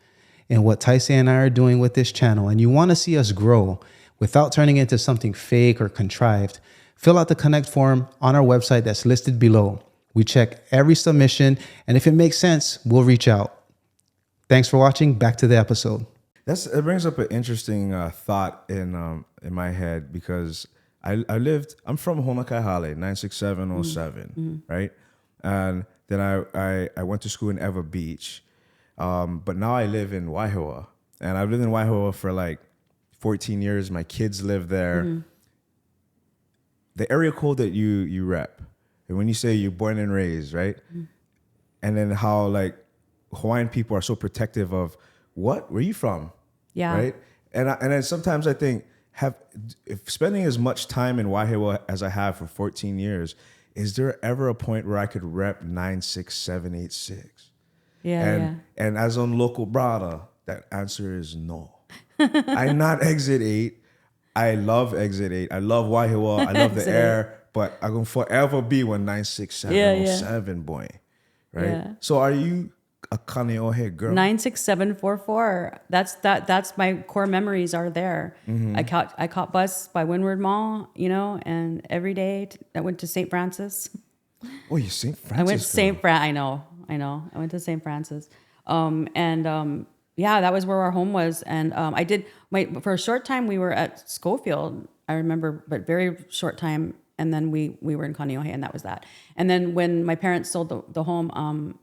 in what Taisei and I are doing with this channel, and you want to see us grow without turning into something fake or contrived, fill out the connect form on our website that's listed below. We check every submission, and if it makes sense, we'll reach out. Thanks for watching. Back to the episode. It brings up an interesting thought in my head, because I'm from Honakaihale, 96707, right? And then I went to school in Eva Beach, but now I live in Waihoa, and I've lived in Waihoa for like 14 years. My kids live there. The area code that you rep, and when you say you're born and raised, right? And then how like Hawaiian people are so protective of where are you from? Yeah. Right. And then sometimes I think if spending as much time in Waihewa as I have for 14 years, is there ever a point where I could rep 96786? Yeah. And as on local brother, that answer is no. I'm not Exit 8. I love Exit 8. I love Waihewa. I love the air, but I'm going to forever be 96707 boy. Right. Yeah. So are you a Kaneohe girl? 96744. That's my core memories are there. I caught bus by Windward Mall, and every day I went to St. Francis. Oh, you St. Francis? I went to St. I know. I went to St. Francis. Yeah, that was where our home was. And for a short time, we were at Schofield, I remember, but very short time. And then we were in Kaneohe, and that was that. And then when my parents sold the home,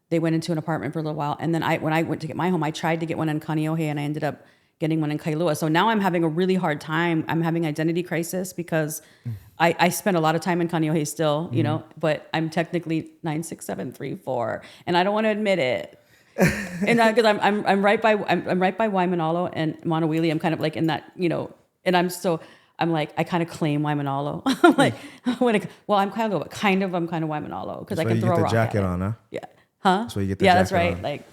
they went into an apartment for a little while. And then when I went to get my home, I tried to get one in Kaneohe, and I ended up getting one in Kailua. So now I'm having a really hard time. I'm having identity crisis because I spent a lot of time in Kaneohe still, you know, but I'm technically 96734, and I don't want to admit it. And because I'm right by Waimanalo and Monowili. I'm kind of like in that, you know, and I'm like, I kind of claim Waimanalo. I'm like, I'm Kailua, but I'm kind of Waimanalo because I can throw a rock jacket at it. on, huh? Yeah. Huh? That's why you get the yeah, jacket that's right. on. Like,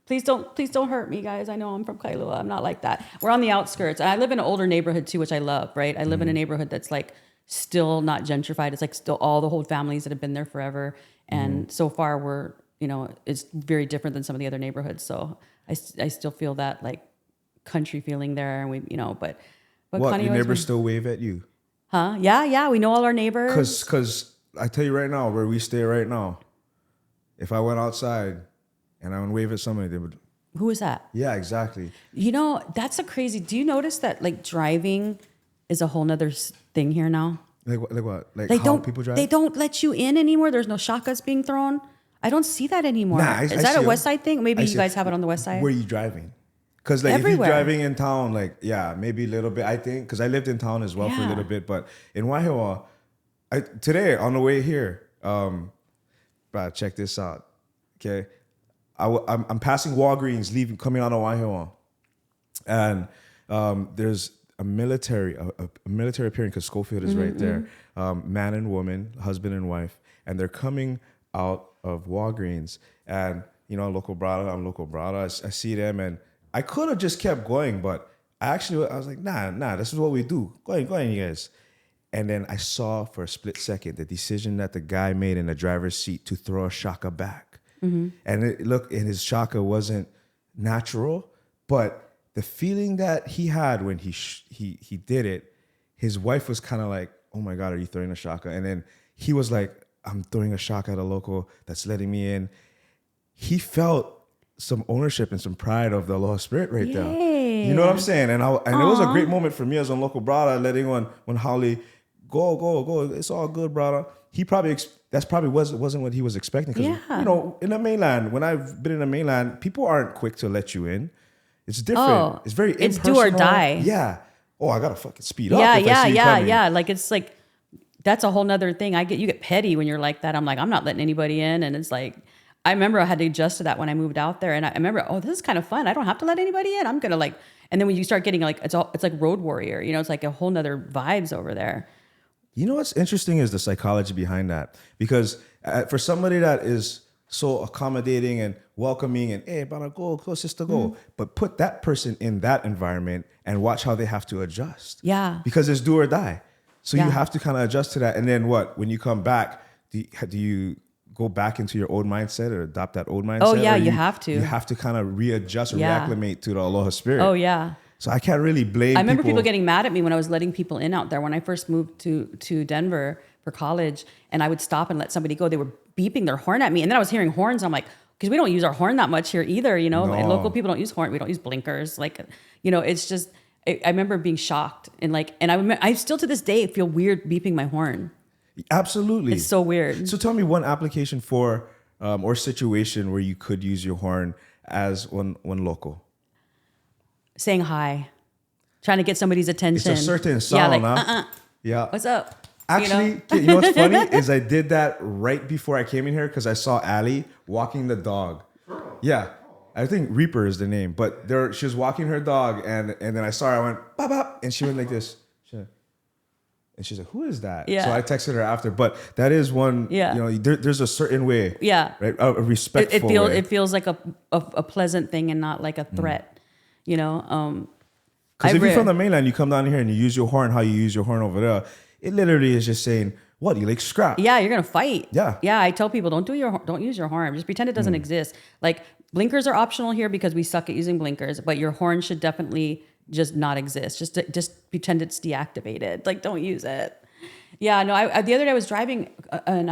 please don't hurt me, guys. I know I'm from Kailua. I'm not like that. We're on the outskirts. And I live in an older neighborhood too, which I love, right? I live in a neighborhood that's like still not gentrified. It's like still all the whole families that have been there forever. And so far we're, you know, it's very different than some of the other neighborhoods. So I still feel that like country feeling there. And we, you know, but What, Kaneohe's your neighbors been- still wave at you? Huh? Yeah. We know all our neighbors. Because I tell you right now, where we stay right now, if I went outside and I would wave at somebody, they would. Who is that? Yeah, exactly. You know, that's a crazy. Do you notice that like driving is a whole nother thing here now? Like what? Like They how don't. people drive? They don't let you in anymore. There's no shakas being thrown. I don't see that anymore. Nah, is I that see a 'em. West Side thing? Maybe I you see guys have it on the West Side. Where are you driving? Because like Everywhere. if you're driving in town, like yeah, maybe a little bit. I think because I lived in town as well for a Yeah. little bit, but in Waihewa, today on the way here, but check this out. Okay, I'm passing Walgreens, coming out of Waihewa, and there's a military appearing because Schofield is right there. Man and woman, husband and wife, and they're coming out of Walgreens, and you know, I'm local brother. I see them, and I could have just kept going, but I was like, nah, this is what we do. Go ahead, you guys. And then I saw for a split second the decision that the guy made in the driver's seat to throw a shaka back. And and his shaka wasn't natural, but the feeling that he had when he did it, his wife was kind of like, oh my God, are you throwing a shaka? And then he was like, I'm throwing a shaka at a local that's letting me in. He felt some ownership and some pride of the Aloha spirit right there. You know what I'm saying? And it was a great moment for me as a local brother, letting when Holly go. It's all good, brother. He probably wasn't what he was expecting. Because you know, in the mainland, when I've been in the mainland, people aren't quick to let you in. It's different. Oh, it's very it's impersonal. do or die. Yeah. Oh, I gotta fucking speed up. if I see you coming. Yeah. Like it's like that's a whole nother thing. You get petty when you're like that. I'm like, I'm not letting anybody in, and it's like. I remember I had to adjust to that when I moved out there, and I remember, this is kind of fun. I don't have to let anybody in. I'm gonna like, and then when you start getting like, it's like Road Warrior, you know, it's like a whole nother vibes over there. You know what's interesting is the psychology behind that, because for somebody that is so accommodating and welcoming and hey, brother, go, sister, go, but put that person in that environment and watch how they have to adjust. Yeah, because it's do or die. So you have to kind of adjust to that, and then when you come back, do you go back into your old mindset or adopt that old mindset? Oh yeah, you have to. You have to kind of readjust or reacclimate to the Aloha spirit. Oh yeah. So I can't really blame. I remember people getting mad at me when I was letting people in out there. When I first moved to Denver for college, and I would stop and let somebody go, they were beeping their horn at me, and then I was hearing horns. I'm like, because we don't use our horn that much here either, you know. And local people don't use horn. We don't use blinkers. Like, you know, it's just. I remember being shocked and I still to this day feel weird beeping my horn. Absolutely. It's so weird. So tell me one application for or situation where you could use your horn as one local. Saying hi. Trying to get somebody's attention. It's a certain sound, huh? Yeah. What's up? Actually, you know what's funny is I did that right before I came in here because I saw Allie walking the dog. Yeah. I think Reaper is the name, but she was walking her dog, and then I saw her, I went, bop, bop, and she went like this. And she's like, who is that? Yeah. So I texted her after, but that is one, you know, there's a certain way. Yeah. Right? A respectful way. It feels like a pleasant thing and not like a threat, you know? Because if you're from the mainland, you come down here and you use your horn, how you use your horn over there, it literally is just saying, what, you like scrap? Yeah, you're going to fight. Yeah. Yeah, I tell people, don't use your horn. Just pretend it doesn't exist. Like, blinkers are optional here because we suck at using blinkers, but your horn should definitely just not exist. Just pretend it's deactivated. Like, don't use it. Yeah, no. The other day I was driving, and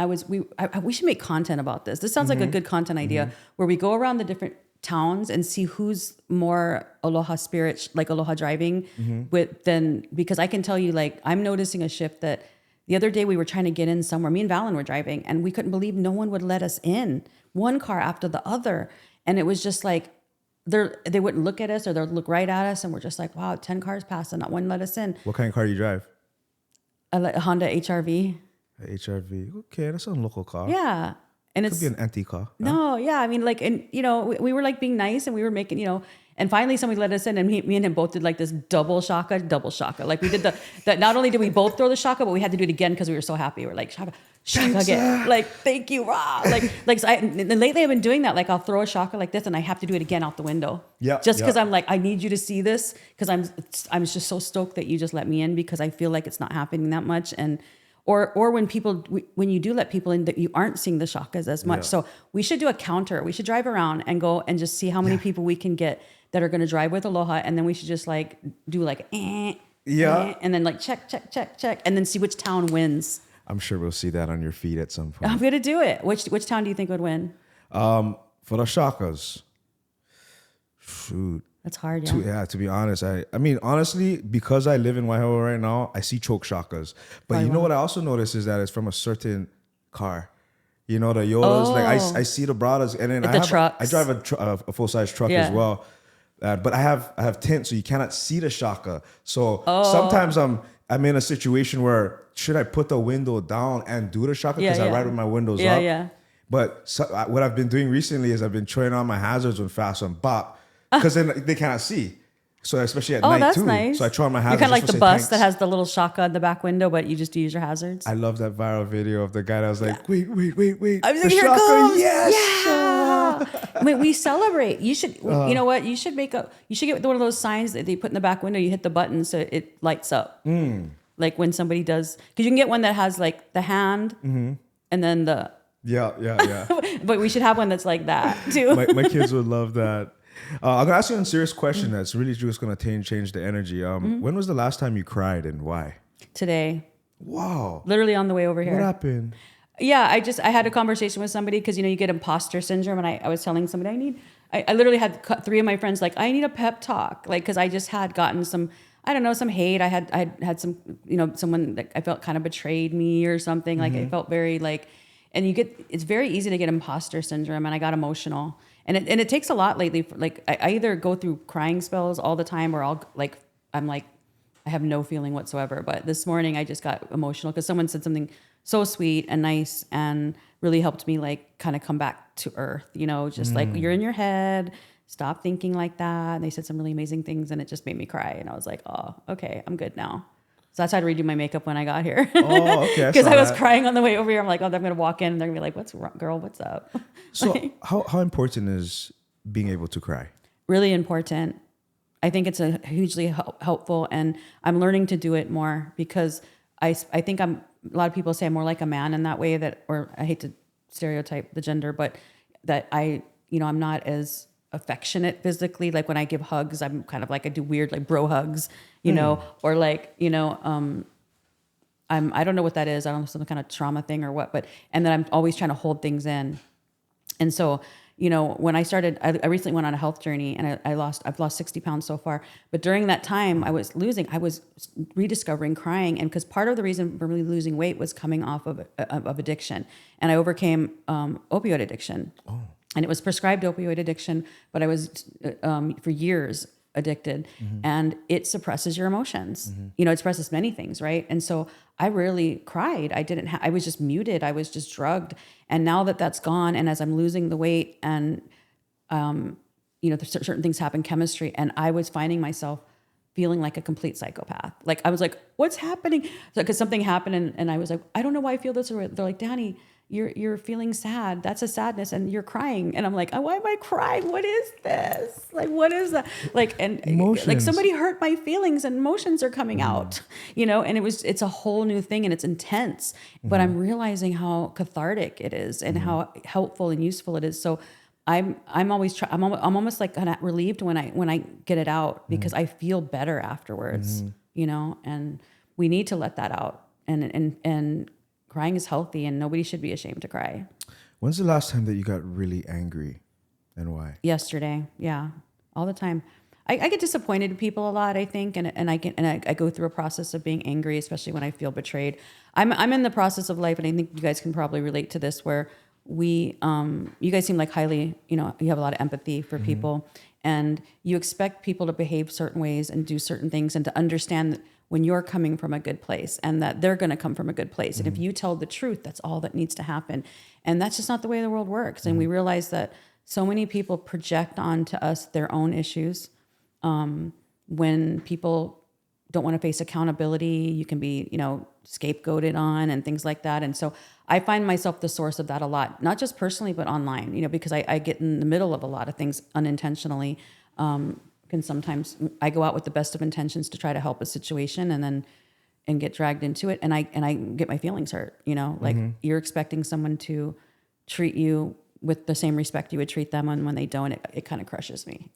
we should make content about this. This sounds like a good content idea where we go around the different towns and see who's more aloha spirit, like aloha driving because I can tell you, like, I'm noticing a shift that the other day we were trying to get in somewhere. Me and Valen were driving and we couldn't believe no one would let us in, one car after the other. And it was just like, they wouldn't look at us or they'd look right at us. And we're just like, wow, 10 cars passed and not one let us in. What kind of car you drive? A Honda HRV. HRV. Okay, that's a local car. Yeah. And Could be an antique car. No, yeah. I mean, like, and, you know, we were like being nice and we were making, you know, and finally somebody let us in and me and him both did like this double shaka. Like we did that not only did we both throw the shaka, but we had to do it again because we were so happy. We're like, shaka again. Like, thank you, Ra. Like so and lately I've been doing that. Like I'll throw a shaka like this and I have to do it again out the window. Yeah. Just because I'm like, I need you to see this because I'm just so stoked that you just let me in because I feel like it's not happening that much. And or when you do let people in that you aren't seeing the shakas as much. So we should do a counter. We should drive around and go and just see how many people we can get that are going to drive with aloha. And then we should just like do like, and then like check. And then see which town wins. I'm sure we'll see that on your feed at some point. I'm going to do it. Which town do you think would win? For the shakas. Shoot. That's hard, yeah. To be honest, I mean, honestly, because I live in Waihoa right now, I see choke shakas. But you know what I also notice is that it's from a certain car. You know, the Yodas, like I see the Bradas, and then I drive a full-size truck as well. But I have tint, so you cannot see the shaka. So sometimes I'm in a situation where should I put the window down and do the shaka because I ride with my windows up. Yeah. But what I've been doing recently is I've been turning on my hazards when fast and bop. Because then they cannot see. So especially at night that's too. Nice. So I try on my hazards. You're kind of like the bus that has the little shaka in the back window, but you just use your hazards. I love that viral video of the guy that was like, wait. I was like, here it comes. Yes. Yeah. I mean, we celebrate. You should, you know what? You should get one of those signs that they put in the back window. You hit the button so it lights up. Like when somebody does, because you can get one that has like the hand and then the. Yeah. But we should have one that's like that too. My kids would love that. I'm gonna ask you a serious question that's really just gonna change the energy. When was the last time you cried and why? Today. Wow. Literally on the way over here. What happened? Yeah, I had a conversation with somebody because, you know, you get imposter syndrome. And I was telling somebody I literally had 3 of my friends like, I need a pep talk. Like, because I just had gotten some, I don't know, some hate. I had some, you know, someone that I felt kind of betrayed me or something. Like I felt very like, and it's very easy to get imposter syndrome. And I got emotional. And it takes a lot lately. Like I either go through crying spells all the time or I'm like, I have no feeling whatsoever. But this morning I just got emotional because someone said something so sweet and nice and really helped me like kind of come back to earth, you know, just like you're in your head, stop thinking like that. And they said some really amazing things and it just made me cry. And I was like, oh, okay, I'm good now. So that's how I had to redo my makeup when I got here. Oh, okay. Because I was crying on the way over here. I'm like, oh, I'm going to walk in and they're going to be like, what's wrong, girl? What's up? So how important is being able to cry? Really important. I think it's a hugely helpful, and I'm learning to do it more because I think a lot of people say I'm more like a man in that way or I hate to stereotype the gender, but that I'm not as affectionate physically. Like when I give hugs, I'm kind of like, I do weird, like bro hugs, you know, or like, you know, I don't know what that is. I don't know, some kind of trauma thing or what, and then I'm always trying to hold things in. And so, you know, when I started, I recently went on a health journey and I've lost 60 pounds so far. But during that time I was rediscovering crying. And because part of the reason for me losing weight was coming off of addiction. And I overcame opioid addiction. Oh. And it was prescribed opioid addiction, but I was for years addicted, and it suppresses your emotions. You know, it suppresses many things, right? And so I rarely cried. I was just muted. I was just drugged. And now that that's gone, and as I'm losing the weight, and you know, certain things happen, chemistry, and I was finding myself feeling like a complete psychopath. Like I was like, what's happening? So because something happened, and I was like, I don't know why I feel this. Or they're like, Dani, you're feeling sad. That's a sadness, and you're crying. And I'm like, oh, why am I crying? What is this? Like, what is that? Like, and emotions. Like somebody hurt my feelings, and emotions are coming out. You know, and it's a whole new thing, and it's intense. But I'm realizing how cathartic it is, and how helpful and useful it is. So I'm always I'm almost like kind of relieved when I get it out, because I feel better afterwards. You know, and we need to let that out, and crying is healthy, and nobody should be ashamed to cry. When's the last time that you got really angry And why? Yesterday. Yeah. All the time. I get disappointed in people a lot, I think. And I go through a process of being angry, especially when I feel betrayed. I'm in the process of life. And I think you guys can probably relate to this, where you guys seem like highly, you have a lot of empathy for people, and you expect people to behave certain ways and do certain things, and to understand that when you're coming from a good place, and that they're going to come from a good place. And if you tell the truth, that's all that needs to happen. And that's just not the way the world works. And we realize that so many people project onto us their own issues. When people don't want to face accountability, you can be, scapegoated on and things like that. And so I find myself the source of that a lot, not just personally, but online, because I get in the middle of a lot of things unintentionally. Can sometimes I go out with the best of intentions to try to help a situation, and get dragged into it. And I get my feelings hurt, like you're expecting someone to treat you with the same respect you would treat them, and when they don't, it kind of crushes me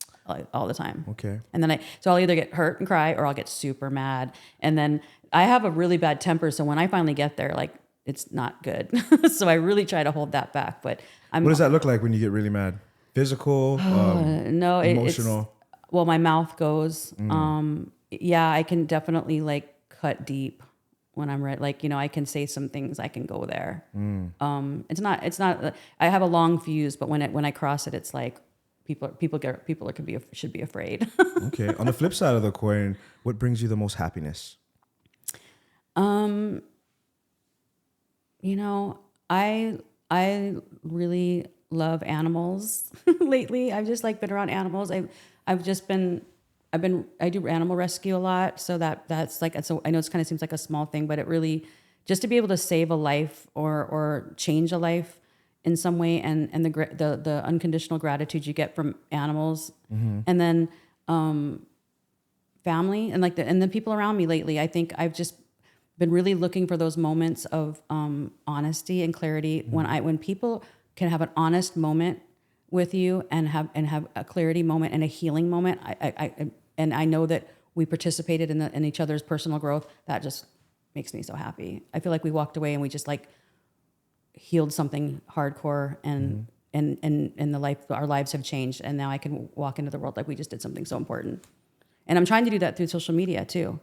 all the time. Okay. And then so I'll either get hurt and cry, or I'll get super mad. And then I have a really bad temper. So when I finally get there, like, it's not good. So I really try to hold that back, but What does that look like when you get really mad? Physical? no, emotional? Well, my mouth goes. Yeah, I can definitely like cut deep when I'm ready. Like, I can say some things, I can go there. It's not, I have a long fuse, but when I cross it, it's like people should be afraid. Okay. On the flip side of the coin, what brings you the most happiness? I really love animals. Lately, I've just been around animals. I do animal rescue a lot. So that's like, so I know it kind of seems like a small thing, but it really, just to be able to save a life or change a life in some way, and the unconditional gratitude you get from animals, and then family, and and the people around me lately. I think I've just been really looking for those moments of honesty and clarity. When people can have an honest moment with you, and have a clarity moment and a healing moment, I know that we participated in each other's personal growth. That just makes me so happy. I feel like we walked away and we just healed something hardcore, and our lives have changed, and now I can walk into the world like we just did something so important. And I'm trying to do that through social media too.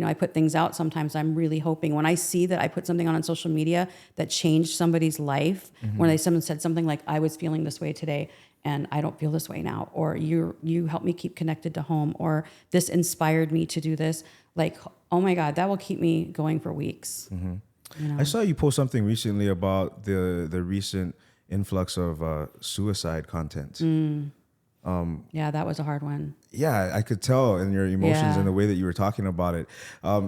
I put things out. Sometimes I'm really hoping, when I see that I put something on social media that changed somebody's life, when someone said something like, I was feeling this way today and I don't feel this way now, or you helped me keep connected to home, or this inspired me to do this. Like, oh my God, that will keep me going for weeks. I saw you post something recently about the recent influx of suicide content. Yeah, that was a hard one. Yeah, I could tell in your emotions Yeah. and the way that you were talking about it.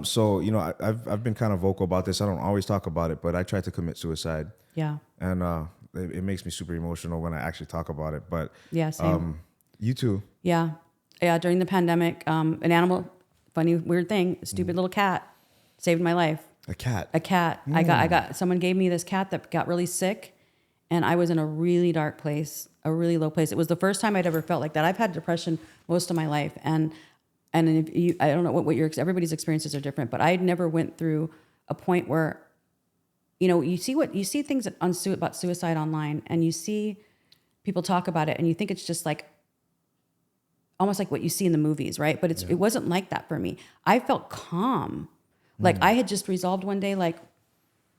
So, I've been kind of vocal about this. I don't always talk about it, but I tried to commit suicide. Yeah. And it makes me super emotional when I actually talk about it. But Yeah, same. you too. Yeah. During the pandemic, an animal, funny, weird thing, a stupid little cat saved my life. A cat. A cat. Someone gave me this cat that got really sick, and I was in a really dark place, a really low place. It was the first time I'd ever felt like that. I've had depression most of my life, and I don't know what everybody's experiences are different, but I never went through a point where, you see things about suicide online, and you see people talk about it, and you think it's just almost like what you see in the movies, right? But it wasn't like that for me. I felt calm. Like I had just resolved one day, like,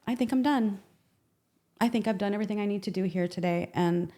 I think I'm done. I think I've done everything I need to do here today. And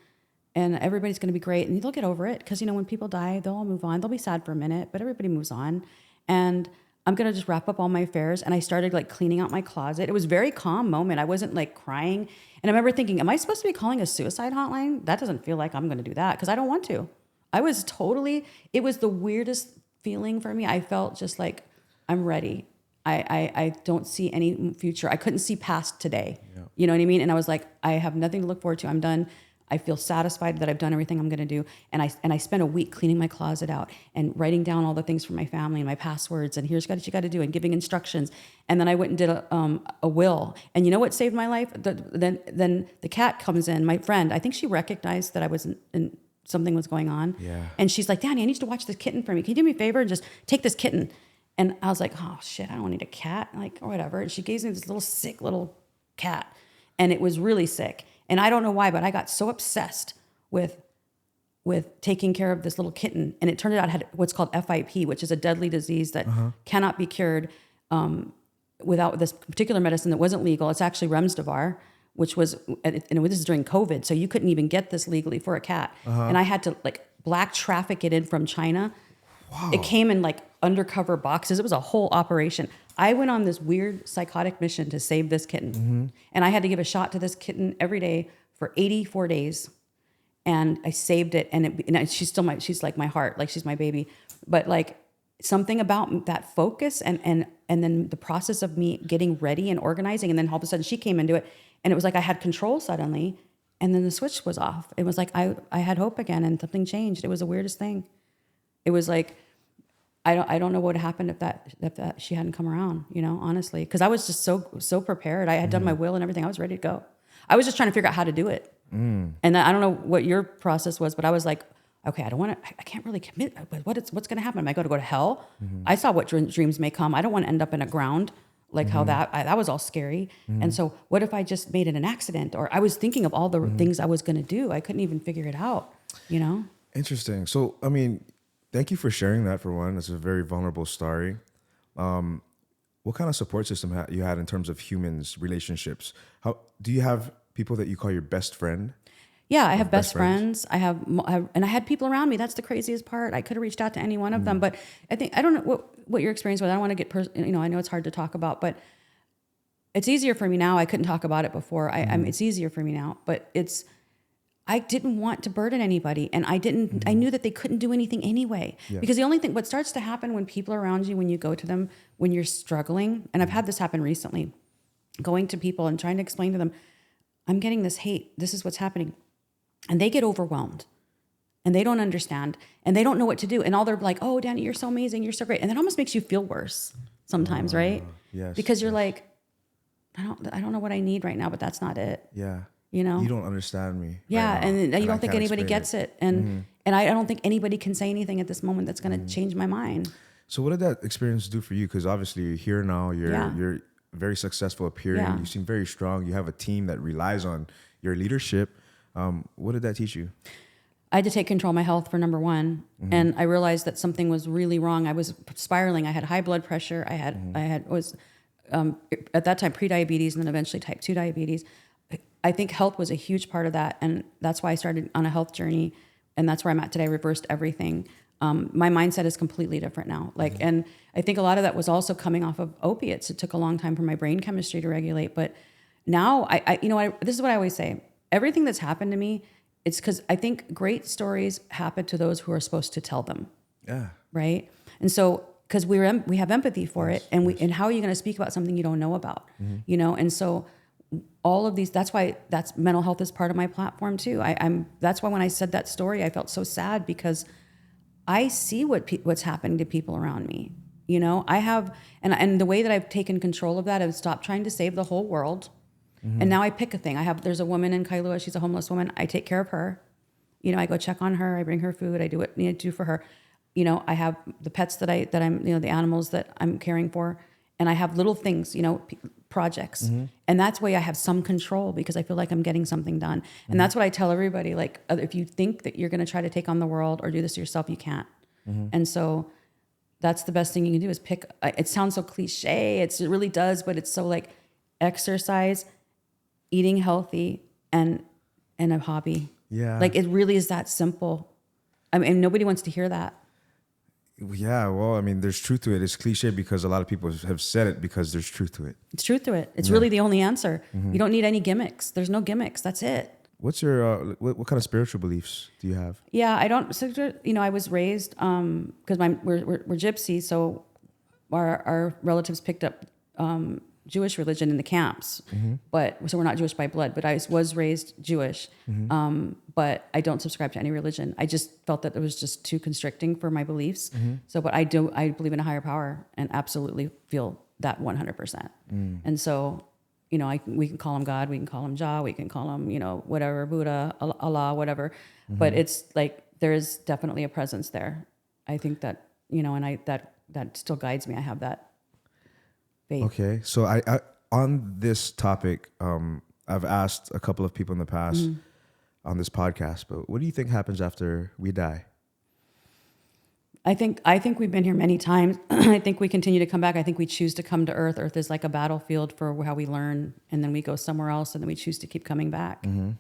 everybody's going to be great. And they'll get over it. Because, when people die, they'll all move on. They'll be sad for a minute, but everybody moves on. And I'm going to just wrap up all my affairs. And I started cleaning out my closet. It was a very calm moment. I wasn't crying. And I remember thinking, am I supposed to be calling a suicide hotline? That doesn't feel like I'm going to do that, because I don't want to. It was the weirdest feeling for me. I felt just like, I'm ready. I don't see any future. I couldn't see past today. Yeah. You know what I mean? And I was like, I have nothing to look forward to. I'm done. I feel satisfied that I've done everything I'm going to do. And I spent a week cleaning my closet out and writing down all the things for my family and my passwords, and here's what you got to do, and giving instructions. And then I went and did a will. And you know what saved my life? Then the cat comes in, my friend. I think she recognized that I was in something was going on. Yeah. And she's like, Dani, I need you to watch this kitten for me. Can you do me a favor and just take this kitten? And I was like, oh shit, I don't need a cat, or whatever. And she gave me this little sick little cat, and it was really sick. And I don't know why, but I got so obsessed with with taking care of this little kitten, and it turned out it had what's called FIP, which is a deadly disease that cannot be cured without this particular medicine that wasn't legal. It's actually Remdesivir, which was, and this is during COVID, so you couldn't even get this legally for a cat. And I had to like black traffic it in from China. Wow. It came in like undercover boxes. It was a whole operation. I went on this weird psychotic mission to save this kitten. And I had to give a shot to this kitten every day for 84 days. And I saved it, and she's still she's like my heart, like she's my baby. But like something about that focus and then the process of me getting ready and organizing, and then all of a sudden she came into it, and it was like I had control suddenly, and then the switch was off. It was like I had hope again, and something changed. It was the weirdest thing. It was like I don't know what would have happened if that she hadn't come around, honestly, because I was just so prepared. I had done my will and everything. I was ready to go. I was just trying to figure out how to do it. And I don't know what your process was, but I was like, okay, I can't really commit. But what's going to happen? Am I going to go to hell? I saw what dreams may come. I don't want to end up in a ground like how that was all scary. And so what if I just made it an accident? Or I was thinking of all the things I was going to do. I couldn't even figure it out, Interesting. So, I mean, thank you for sharing that, for one. It's a very vulnerable story. What kind of support system you had in terms of humans, relationships? How do you have people that you call your best friend? Yeah, I have best friends. I had people around me. That's the craziest part. I could have reached out to any one of them, but I don't know what your experience was. I don't want to get I know it's hard to talk about, but it's easier for me now. I couldn't talk about it before. It's easier for me now, but I didn't want to burden anybody, and I knew that they couldn't do anything anyway. Yeah. Because the only thing, what starts to happen when people are around you, when you go to them, when you're struggling, and I've had this happen recently, going to people and trying to explain to them, I'm getting this hate. This is what's happening. And they get overwhelmed, and they don't understand, and they don't know what to do. And all they're like, oh, Dani, you're so amazing. You're so great. And it almost makes you feel worse sometimes, right? Yes. Because you're like, I don't know what I need right now, but that's not it. Yeah. You don't understand me. Yeah. Right, and you don't think anybody gets it. And I don't think anybody can say anything at this moment that's going to change my mind. So what did that experience do for you? Because obviously you're here now, you're very successful appearing. Yeah. You seem very strong. You have a team that relies on your leadership. What did that teach you? I had to take control of my health for number one. And I realized that something was really wrong. I was spiraling. I had high blood pressure. I was at that time pre-diabetes, and then eventually type 2 diabetes. I think health was a huge part of that. And that's why I started on a health journey. And that's where I'm at today. I reversed everything. My mindset is completely different now. And I think a lot of that was also coming off of opiates. It took a long time for my brain chemistry to regulate. But now this is what I always say. Everything that's happened to me, it's because I think great stories happen to those who are supposed to tell them. Yeah. Right. And so, because we have empathy for it, and and how are you going to speak about something you don't know about? And so all of these. That's why mental health is part of my platform too. That's why when I said that story, I felt so sad, because I see what's happening to people around me. I have, and the way that I've taken control of that, I've stopped trying to save the whole world. And now I pick a thing. There's a woman in Kailua. She's a homeless woman. I take care of her. I go check on her. I bring her food. I do what I need to do for her. I have the pets that I'm, the animals that I'm caring for. And I have little things, projects. And that's why I have some control, because I feel like I'm getting something done. And that's what I tell everybody. Like, if you think that you're going to try to take on the world or do this yourself, you can't. And so that's the best thing you can do is pick. It sounds so cliche. It really does. But it's so like exercise, eating healthy, and a hobby. Yeah. Like, it really is that simple. I mean, nobody wants to hear that. Yeah. Well, I mean, there's truth to it. It's cliche because a lot of people have said it, because there's truth to it. It's truth to it. It's really the only answer. You don't need any gimmicks. There's no gimmicks. That's it. What's your, what kind of spiritual beliefs do you have? Yeah, I don't, so, I was raised, because we're gypsy. So our relatives picked up, Jewish religion in the camps, so we're not Jewish by blood, but I was raised Jewish. But I don't subscribe to any religion. I just felt that it was just too constricting for my beliefs. So, but I believe in a higher power, and absolutely feel that 100%. And so, we can call him God, we can call him Jah, we can call him, whatever, Buddha, Allah, whatever. But it's like, there is definitely a presence there. I think that, and that still guides me. I have that faith. Okay. So I on this topic, I've asked a couple of people in the past, on this podcast, but what do you think happens after we die? I think we've been here many times. I think we continue to come back. I think we choose to come to Earth. Earth is like a battlefield for how we learn, and then we go somewhere else, and then we choose to keep coming back. Mm-hmm.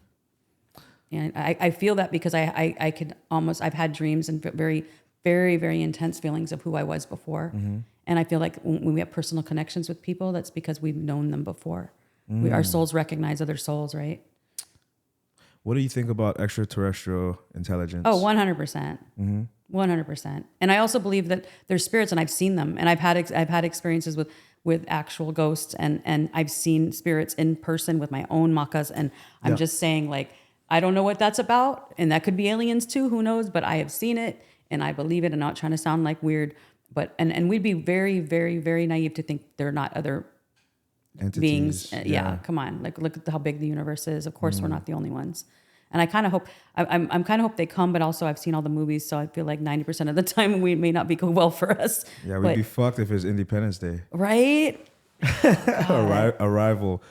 And I feel that because I could almost, I've had dreams and very, very, very intense feelings of who I was before. Mm-hmm. And I feel like when we have personal connections with people, that's because we've known them before. Our souls recognize other souls, right? What do you think about extraterrestrial intelligence? Oh, 100%. Mm-hmm. 100%. And I also believe that there's spirits, and I've seen them, and I've had experiences with actual ghosts, and I've seen spirits in person with my own makas, and I'm just saying, like, I don't know what that's about, and that could be aliens too, who knows, but I have seen it and I believe it. I'm not trying to sound like weird, but and we'd be very, very, very naive to think they're not other entities. Beings. Yeah, come on. Like, look at how big the universe is. Of course, we're not the only ones. And I kind of hope, I'm kind of hope they come, but also I've seen all the movies, so I feel like 90% of the time we may not be go well for us. Yeah, we'd be fucked if it's Independence Day. Right? Arrival.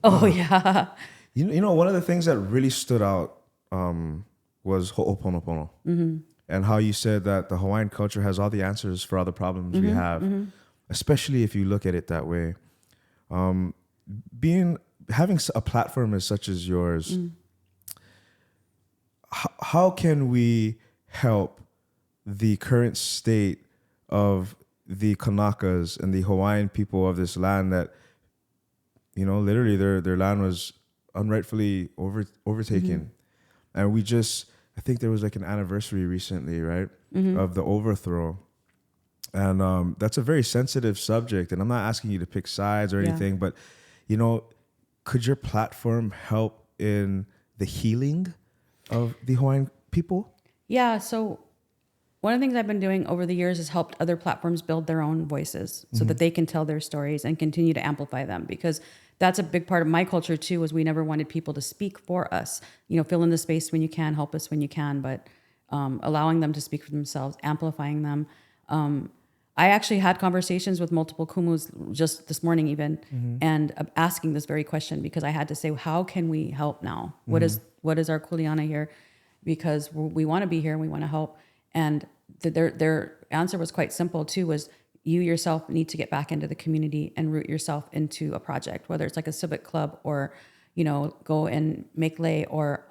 Oh, yeah. You know, one of the things that really stood out was Ho'oponopono. Mm-hmm. And how you said that the Hawaiian culture has all the answers for all the problems we have, especially if you look at it that way. Having a platform as such as yours, how can we help the current state of the Kanakas and the Hawaiian people of this land that, you know, literally their land was unrightfully overtaken. And I think there was like an anniversary recently, right, of the overthrow. And that's a very sensitive subject. And I'm not asking you to pick sides or anything, but, you know, could your platform help in the healing of the Hawaiian people? Yeah. So one of the things I've been doing over the years has helped other platforms build their own voices so that they can tell their stories and continue to amplify them, because that's a big part of my culture too, was we never wanted people to speak for us. You know, fill in the space when you can, help us when you can, but allowing them to speak for themselves, amplifying them. I actually had conversations with multiple kumus just this morning even, and asking this very question, because I had to say, how can we help now? What is our kuleana here? Because we want to be here and we want to help. And their answer was quite simple too, was you yourself need to get back into the community and root yourself into a project, whether it's like a civic club or, you know, go and make lei or,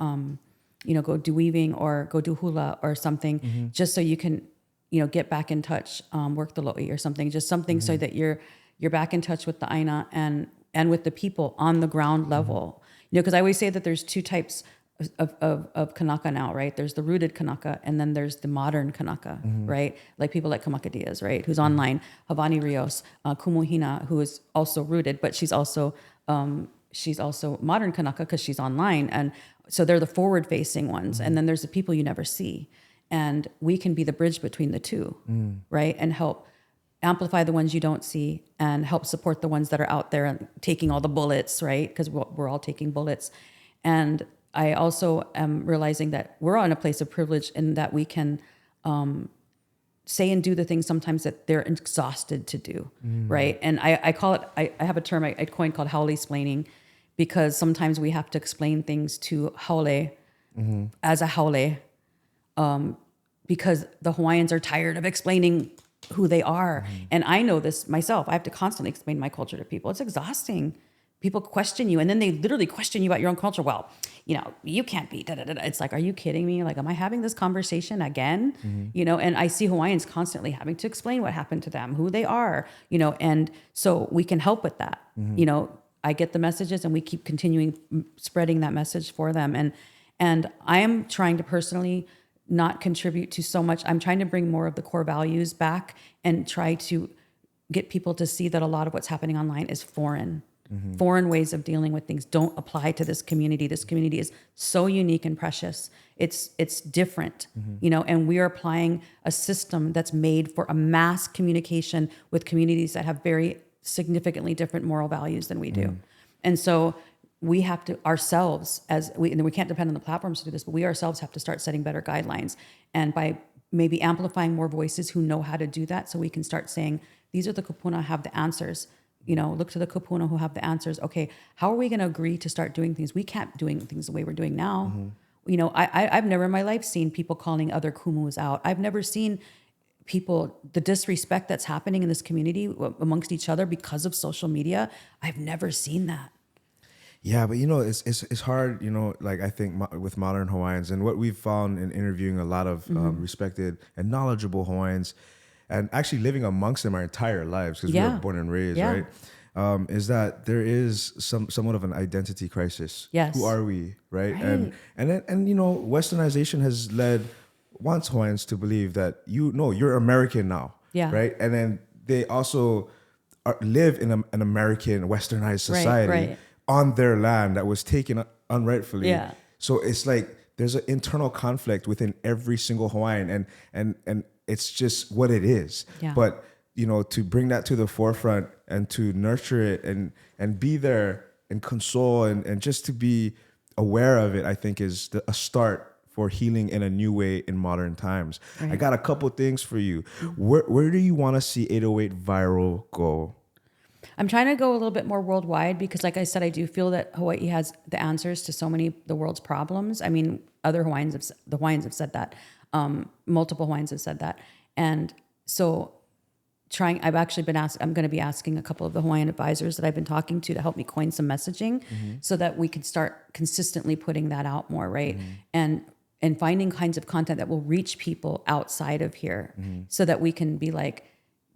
you know, go do weaving or go do hula or something, just so you can, you know, get back in touch, work the lo'i or something, just something so that you're back in touch with the aina and with the people on the ground level. You know, because I always say that there's two types of Kanaka now, right? There's the rooted Kanaka, and then there's the modern Kanaka, right? Like people like Kamaka Diaz, right? Who's online, Havani Rios, Kumuhina, who is also rooted, but she's also modern Kanaka because she's online. And so they're the forward facing ones. And then there's the people you never see. And we can be the bridge between the two, right? And help amplify the ones you don't see and help support the ones that are out there and taking all the bullets, right? Because we're all taking bullets. And I also am realizing that we're in a place of privilege in that we can say and do the things sometimes that they're exhausted to do, right? And I call it, I have a term I coined called haole-splaining, because sometimes we have to explain things to haole as a haole, because the Hawaiians are tired of explaining who they are. And I know this myself. I have to constantly explain my culture to people. It's exhausting. People question you, and then they literally question you about your own culture. Well, you know, you can't be da-da-da-da. It's like, are you kidding me? Like, am I having this conversation again? You know, and I see Hawaiians constantly having to explain what happened to them, who they are, you know, and so we can help with that. You know, I get the messages and we keep continuing spreading that message for them. And I am trying to personally not contribute to so much. I'm trying to bring more of the core values back and try to get people to see that a lot of what's happening online is foreign. Foreign ways of dealing with things don't apply to this community. This community is so unique and precious. It's different, you know, and we are applying a system that's made for a mass communication with communities that have very significantly different moral values than we do. And so we have to ourselves, and we can't depend on the platforms to do this, but we ourselves have to start setting better guidelines. And by maybe amplifying more voices who know how to do that, so we can start saying, these are the kupuna have the answers. look to the kupuna who have the answers. Okay, how are we going to agree to start doing things? We can't doing things the way we're doing now. I've never in my life seen people calling other kumus out. I've never seen people, the disrespect that's happening in this community amongst each other because of social media. I've never seen that. Yeah, but it's hard, like I think with modern Hawaiians and what we've found in interviewing a lot of respected and knowledgeable Hawaiians and actually living amongst them our entire lives because we were born and raised, right? Is that there is somewhat of an identity crisis. Yes. Who are we, right? And westernization has led wants Hawaiians to believe that you're American now, right? And then they also live in an American westernized society on their land that was taken unrightfully. Yeah. So it's like there's an internal conflict within every single Hawaiian, and it's just what it is. Yeah. But to bring that to the forefront and to nurture it and be there and console and just to be aware of it, I think is a start for healing in a new way in modern times. Right. I got a couple things for you. Where do you want to see 808 Viral go? I'm trying to go a little bit more worldwide because, like I said, I do feel that Hawaii has the answers to so many of the world's problems. I mean, other Hawaiians have said that. Multiple Hawaiians have said that. And so I've actually been I'm going to be asking a couple of the Hawaiian advisors that I've been talking to help me coin some messaging so that we can start consistently putting that out more, right? And finding kinds of content that will reach people outside of here so that we can be like,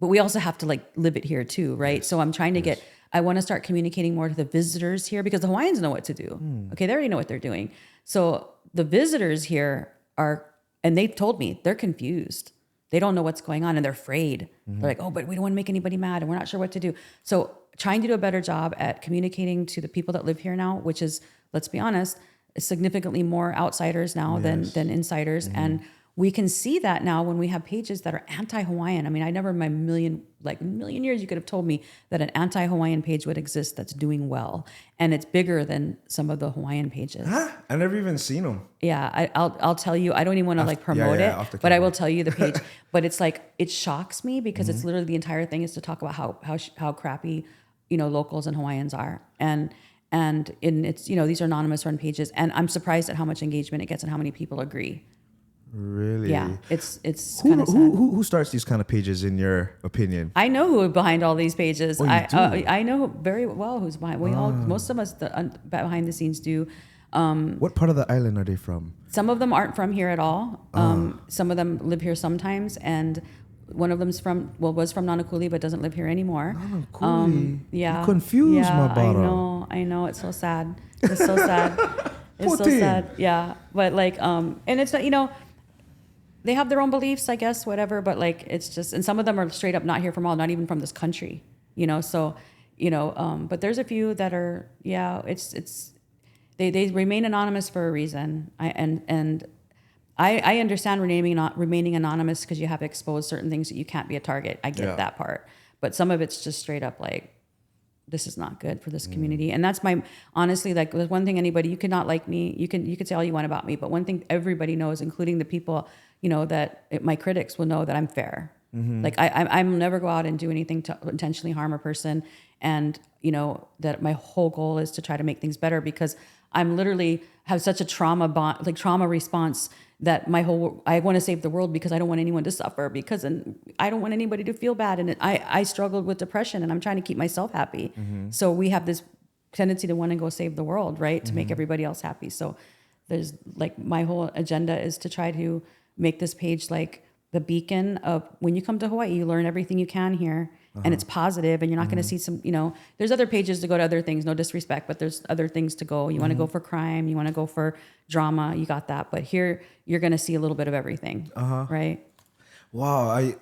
but we also have to like live it here too, right? Yes. So I'm trying to I want to start communicating more to the visitors here because the Hawaiians know what to do. Okay, they already know what they're doing. So the visitors here and they've told me they're confused. They don't know what's going on and they're afraid. They're like, oh, but we don't want to make anybody mad and we're not sure what to do. So trying to do a better job at communicating to the people that live here now, which is, let's be honest, significantly more outsiders now than insiders. And we can see that now when we have pages that are anti-Hawaiian. I mean, I never in my million years you could have told me that an anti-Hawaiian page would exist that's doing well. And it's bigger than some of the Hawaiian pages. Huh? I never even seen them. Yeah, I'll tell you, I don't even want to like promote it, but I will tell you the page. But it's like, it shocks me because it's literally the entire thing is to talk about how crappy, locals and Hawaiians are. And it's, these are anonymous run pages. And I'm surprised at how much engagement it gets and how many people agree. Really? Yeah, it's kind of sad. Who starts these kind of pages in your opinion? I know who behind all these pages. Oh, I know very well who's behind. Most of us behind the scenes do. What part of the island are they from? Some of them aren't from here at all. Some of them live here sometimes, and one of them's was from Nanakuli but doesn't live here anymore. Nanakuli. Yeah. You're confused, my bottom. I know. It's so sad. It's so sad. It's so sad. Yeah. But like, and it's not, they have their own beliefs, I guess, whatever. But like, it's just, and some of them are straight up not here from not even from this country, so, but there's a few that are, they remain anonymous for a reason. I understand remaining anonymous because you have to expose certain things that you can't be a target. I get that part. But some of it's just straight up like, this is not good for this community. And that's honestly, like, there's one thing you could not like me. You could say all you want about me, but one thing everybody knows, including the people, my critics will know that I'm fair. Like I'm never go out and do anything to intentionally harm a person. And, that my whole goal is to try to make things better because I'm literally have such a trauma response that I want to save the world because I don't want anyone to suffer and I don't want anybody to feel bad. And I struggled with depression and I'm trying to keep myself happy. So we have this tendency to want to go save the world, right? To make everybody else happy. So there's like, my whole agenda is to try to make this page like the beacon of when you come to Hawaii, you learn everything you can here. And it's positive, and you're not going to see some, there's other pages to go to other things, no disrespect, but there's other things to go. You want to go for crime, you want to go for drama, you got that. But here you're going to see a little bit of everything, right? Wow,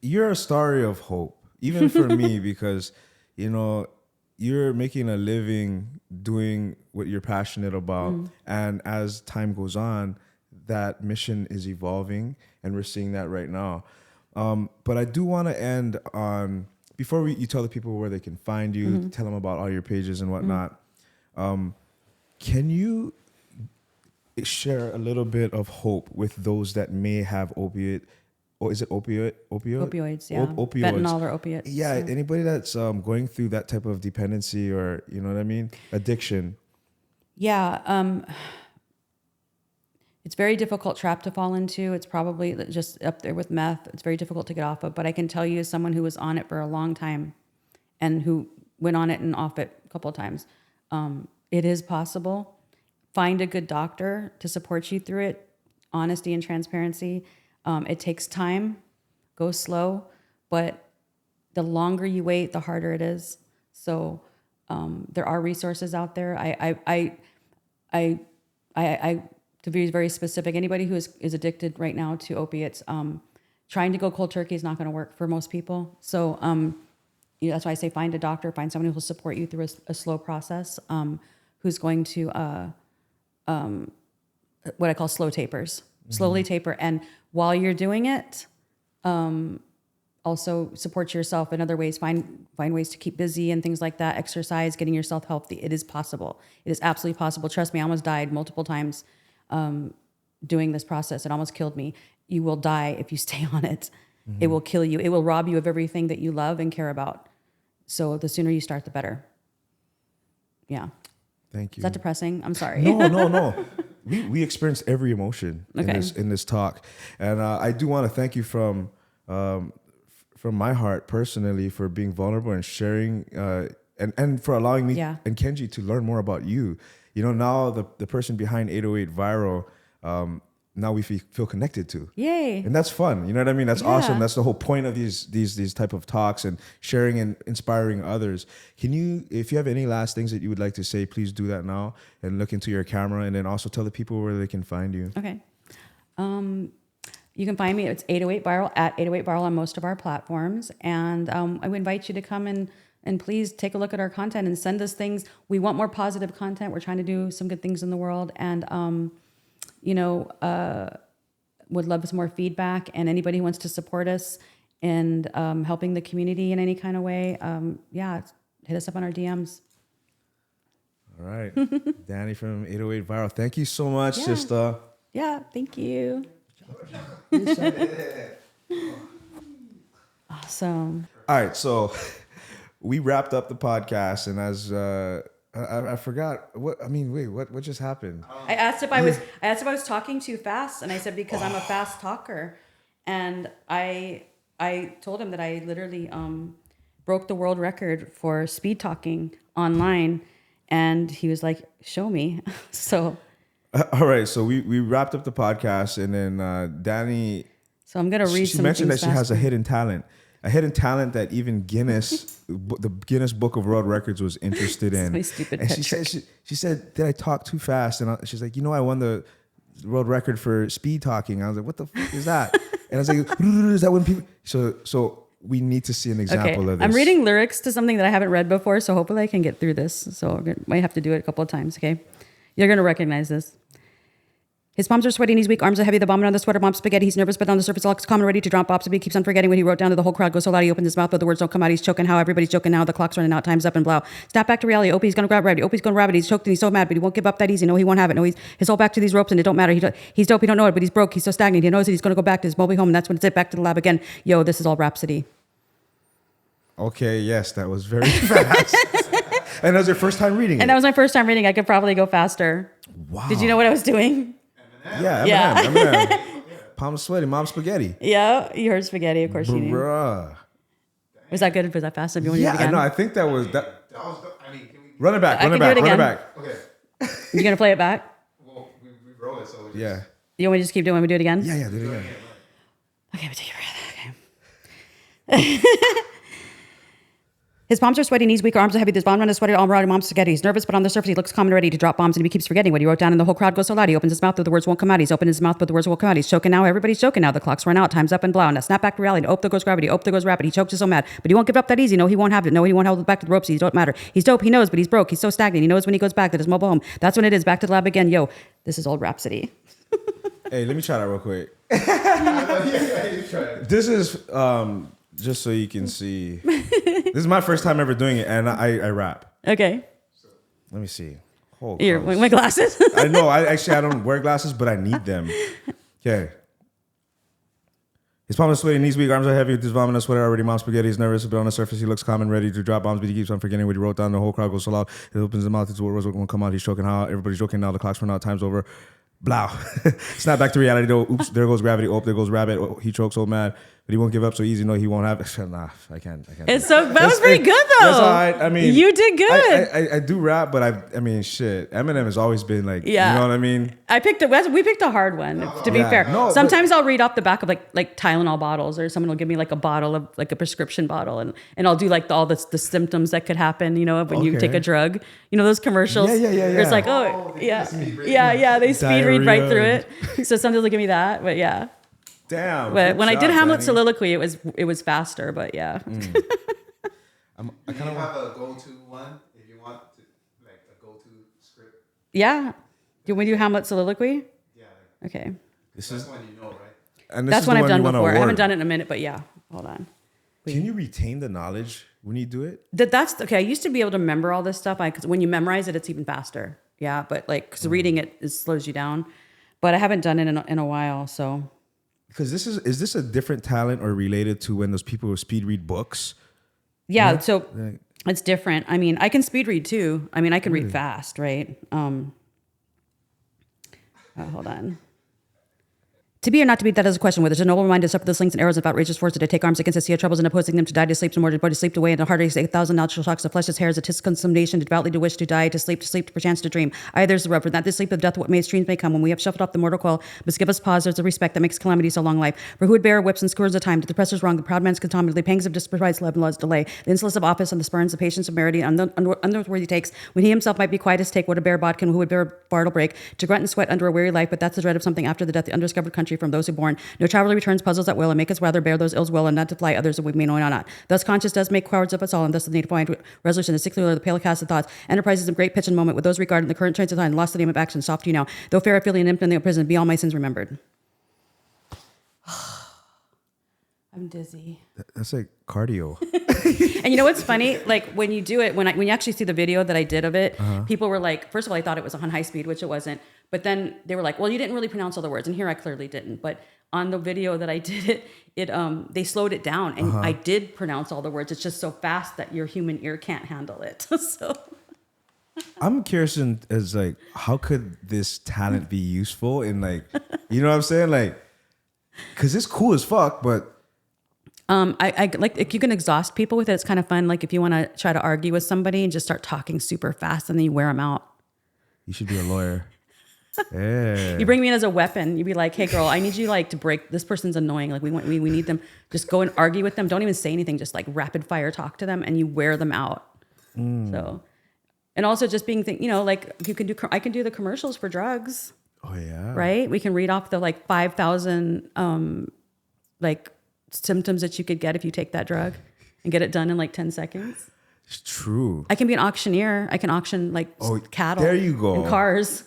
you're a story of hope, even for me, because, you're making a living doing what you're passionate about. And as time goes on, that mission is evolving, and we're seeing that right now. But I do want to end on, before you tell the people where they can find you, tell them about all your pages and whatnot. Can you share a little bit of hope with those that may have opiate is it opioid? Opioids, yeah. Opioids. Fentanyl or opiates. Yeah, anybody that's going through that type of dependency or, you know what I mean? Addiction. Yeah. It's very difficult trap to fall into. It's probably just up there with meth. It's very difficult to get off of. But I can tell you, as someone who was on it for a long time and who went on it and off it a couple of times, it is possible. Find a good doctor to support you through it. Honesty and transparency. It takes time. Go slow. But the longer you wait, the harder it is. So there are resources out there. I to be very specific, anybody who is addicted right now to opiates, trying to go cold turkey is not going to work for most people. So that's why I say find a doctor, find someone who will support you through a slow process, who's going to what I call slow tapers, slowly taper. And while you're doing it, also support yourself in other ways, find ways to keep busy and things like that, exercise, getting yourself healthy. It is possible. It is absolutely possible. Trust me, I almost died multiple times doing this process. It almost killed me. You will die if you stay on it. It will kill you. It will rob you of everything that you love and care about. So the sooner you start, the better. Yeah. Thank you. Is that depressing? I'm sorry. No. We experienced every emotion Okay. in this talk. And I do want to thank you from my heart personally for being vulnerable and sharing and for allowing me and Kenji to learn more about you. You know, now the person behind 808 Viral, now we feel connected to. Yay. And that's fun. You know what I mean? That's awesome. That's the whole point of these type of talks and sharing and inspiring others. Can you, if you have any last things that you would like to say, please do that now and look into your camera and then also tell the people where they can find you. Okay. You can find me. It's 808 Viral at 808 Viral on most of our platforms. And I would invite you to come and please take a look at our content and send us things. We want more positive content. We're trying to do some good things in the world. And, would love some more feedback. And anybody who wants to support us and helping the community in any kind of way, hit us up on our DMs. All right. Dani from 808 Viral. Thank you so much, sister. Yeah, thank you. Awesome. All right, so we wrapped up the podcast, and as I forgot what just happened? I asked if I was talking too fast, and I said because I'm a fast talker, and I told him that I literally broke the world record for speed talking online, and he was like, "Show me." So. All right, so we wrapped up the podcast, and then Dani. So I'm gonna read. She mentioned that she has a hidden talent that even the Guinness Book of World Records was interested in. My stupid and pet she trick. said, she said, did I talk too fast? And she's like, I won the world record for speed talking. I was like, what the fuck is that? And I was like, is that when people? So we need to see an example of this. I'm reading lyrics to something that I haven't read before, so hopefully I can get through this. So I might have to do it a couple of times. Okay, you're gonna recognize this. His palms are sweaty and he's weak, arms are heavy, the vomit on the sweater, mom's spaghetti. He's nervous, but on the surface, all calm and ready to drop bops. But he keeps on forgetting what he wrote down to the whole crowd. Goes so loud, he opens his mouth, but the words don't come out. He's choking how everybody's joking now. The clock's running out, time's up and blow. Snap back to reality. Opie's gonna grab rabbit. Opie's gonna grab it. He's choked and he's so mad, but he won't give up that easy. No, he won't have it. No, his whole back to these ropes and it don't matter. He's dope, he don't know it, but he's broke. He's so stagnant. He knows that he's gonna go back to his mobile home, and that's when it's it back to the lab again. Yo, this is all Rhapsody. Okay, yes, that was very fast. And that was your first time reading it? And that was my first time reading. I could probably go faster. Wow. Did you know what I was doing? Yeah, Eminem. Palms sweaty, mom's spaghetti. Yeah, you heard spaghetti, of course you knew. Bruh. Was that good? Was that fast? Do you want to do it again? No, I think that was that. That was I mean, can we Run it back, I run it can do back, it run it again. back. Okay. You gonna play it back? Well, we wrote it, so we Yeah. You want me to just keep doing? We do it again? Yeah, do it again. Okay, we take a breath. Okay. His palms are sweaty, knees weak, arms are heavy. There's bomb on his sweater, all around mom's spaghetti. He's nervous, but on the surface, he looks calm and ready to drop bombs, and he keeps forgetting what he wrote down, and the whole crowd goes so loud. He opens his mouth, but the words won't come out. He's opened his mouth, but the words won't come out. He's choking now. Everybody's choking now. The clock's run out. Time's up and blow. Now snap back to reality. Oh, there goes gravity. Oh, there goes rapid. He chokes, is so mad, but he won't give up that easy. No, he won't have it. No, he won't hold back to the ropes. He don't matter. He's dope. He knows, but he's broke. He's so stagnant. He knows when he goes back that his mobile home. That's when it is. Back to the lab again. Yo, this is old Rhapsody. Hey, let me try that real quick. This is just so you can see. This is my first time ever doing it, and I rap. Okay. Let me see. Here, my glasses. I know. I don't wear glasses, but I need them. Okay. His palms are sweaty, knees weak, arms are heavy with his vomit and sweater already. Mom's spaghetti is nervous, but on the surface he looks calm and ready to drop bombs, but he keeps on forgetting what he wrote down. The whole crowd goes so loud. He opens his mouth, his words won't come out. He's choking out. Everybody's joking now. The clock's run out. Time's over. Blow. Snap back to reality though. Oops, there goes gravity. Oh, there goes rabbit. Oh, he chokes so mad. But he won't give up so easy. No, he won't have it. Nah, I can't. It's so, that was pretty good though. That's all right. I mean, you did good. I do rap, but I mean, shit. Eminem has always been like, yeah. You know what I mean? We picked a hard one, to be fair. No, sometimes I'll read off the back of like Tylenol bottles, or someone will give me like a bottle of like a prescription bottle, and I'll do like all the symptoms that could happen, you know, when you take a drug. You know those commercials? Yeah. It's like, they speed read right through it. So sometimes they'll give me that, but yeah. Damn. But when I did Hamlet's soliloquy, it was faster, but yeah. I kind of have a go-to one if you want to, like a go-to script. Yeah. Do we do Hamlet's soliloquy? Yeah. Okay. That's one you know, right? And that's one I've done before. I haven't done it in a minute, but yeah. Hold on. Can you retain the knowledge when you do it? That's okay. I used to be able to remember all this stuff because when you memorize it, it's even faster. Yeah, but like because reading it slows you down. But I haven't done it in a while, so. Because is this a different talent or related to when those people who speed read books? Yeah, so it's different. I mean, I can speed read too. I mean, I can read fast, right? Hold on. To be or not to be, that is a question. Whether it's a noble mind to suffer the slings and arrows of outrageous force, to take arms against the sea of troubles and opposing them, to die to sleep, to more to sleep away, and the heart aches 1,000 natural shocks, the flesh's hairs, a tis consummation, to devoutly to wish to die, to sleep, perchance to dream. Aye, there's the rub, for that the sleep of death, what may streams may come, when we have shuffled off the mortal coil, must give us pause, there's a respect that makes calamity so long life. For who would bear whips and scores of time, to the pressor's wrong, the proud man's contumely, the pangs of despised love and love's delay, the insolence of office and the spurns, the patience of merit, and unworthy takes, when he himself might be quiet as take, what a bear bodkin, who would bear bartle break, to grunt and sweat under a weary life, but that's the dread of something after the death, the undiscovered country from those who born. No traveler returns puzzles at will, and make us rather bear those ills well, and not to fly others that we may know not. Thus conscience does make cowards of us all, and thus the need to find resolution, the sickly the pale cast of thoughts, enterprises of great pitch and moment, with those regarding the current trains of time, lost the name of action, soft you know, though fair affiliate imp in the prison, be all my sins remembered. I'm dizzy. That's like cardio. And you know what's funny? Like when you do it, when you actually see the video that I did of it, people were like, first of all, I thought it was on high speed, which it wasn't. But then they were like, well, you didn't really pronounce all the words. And here I clearly didn't. But on the video that I did they slowed it down, and I did pronounce all the words. It's just so fast that your human ear can't handle it. So I'm curious as like, how could this talent be useful in like, you know what I'm saying? Like, cause it's cool as fuck, but I like if you can exhaust people with it. It's kind of fun. Like if you want to try to argue with somebody and just start talking super fast, and then you wear them out. You should be a lawyer. Yeah. You bring me in as a weapon. You'd be like, hey girl, I need you like to break, this person's annoying. Like we need them. Just go and argue with them. Don't even say anything. Just like rapid fire talk to them, and you wear them out. So, and also just being, like I can do the commercials for drugs. Oh yeah. Right. We can read off the like 5,000, like symptoms that you could get if you take that drug and get it done in like 10 seconds. It's true. I can be an auctioneer. I can auction like cattle. There you go. And cars.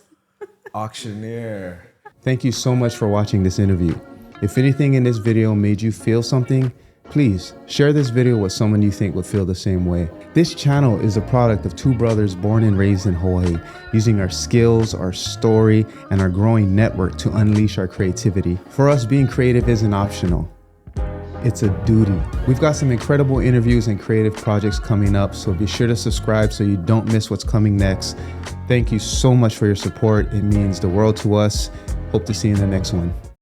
Auctioneer. Thank you so much for watching this interview. If anything in this video made you feel something, please share this video with someone you think would feel the same way. This channel is a product of two brothers born and raised in Hawaii, using our skills, our story, and our growing network to unleash our creativity. For us, being creative isn't optional. It's a duty. We've got some incredible interviews and creative projects coming up, so be sure to subscribe so you don't miss what's coming next. Thank you so much for your support. It means the world to us. Hope to see you in the next one.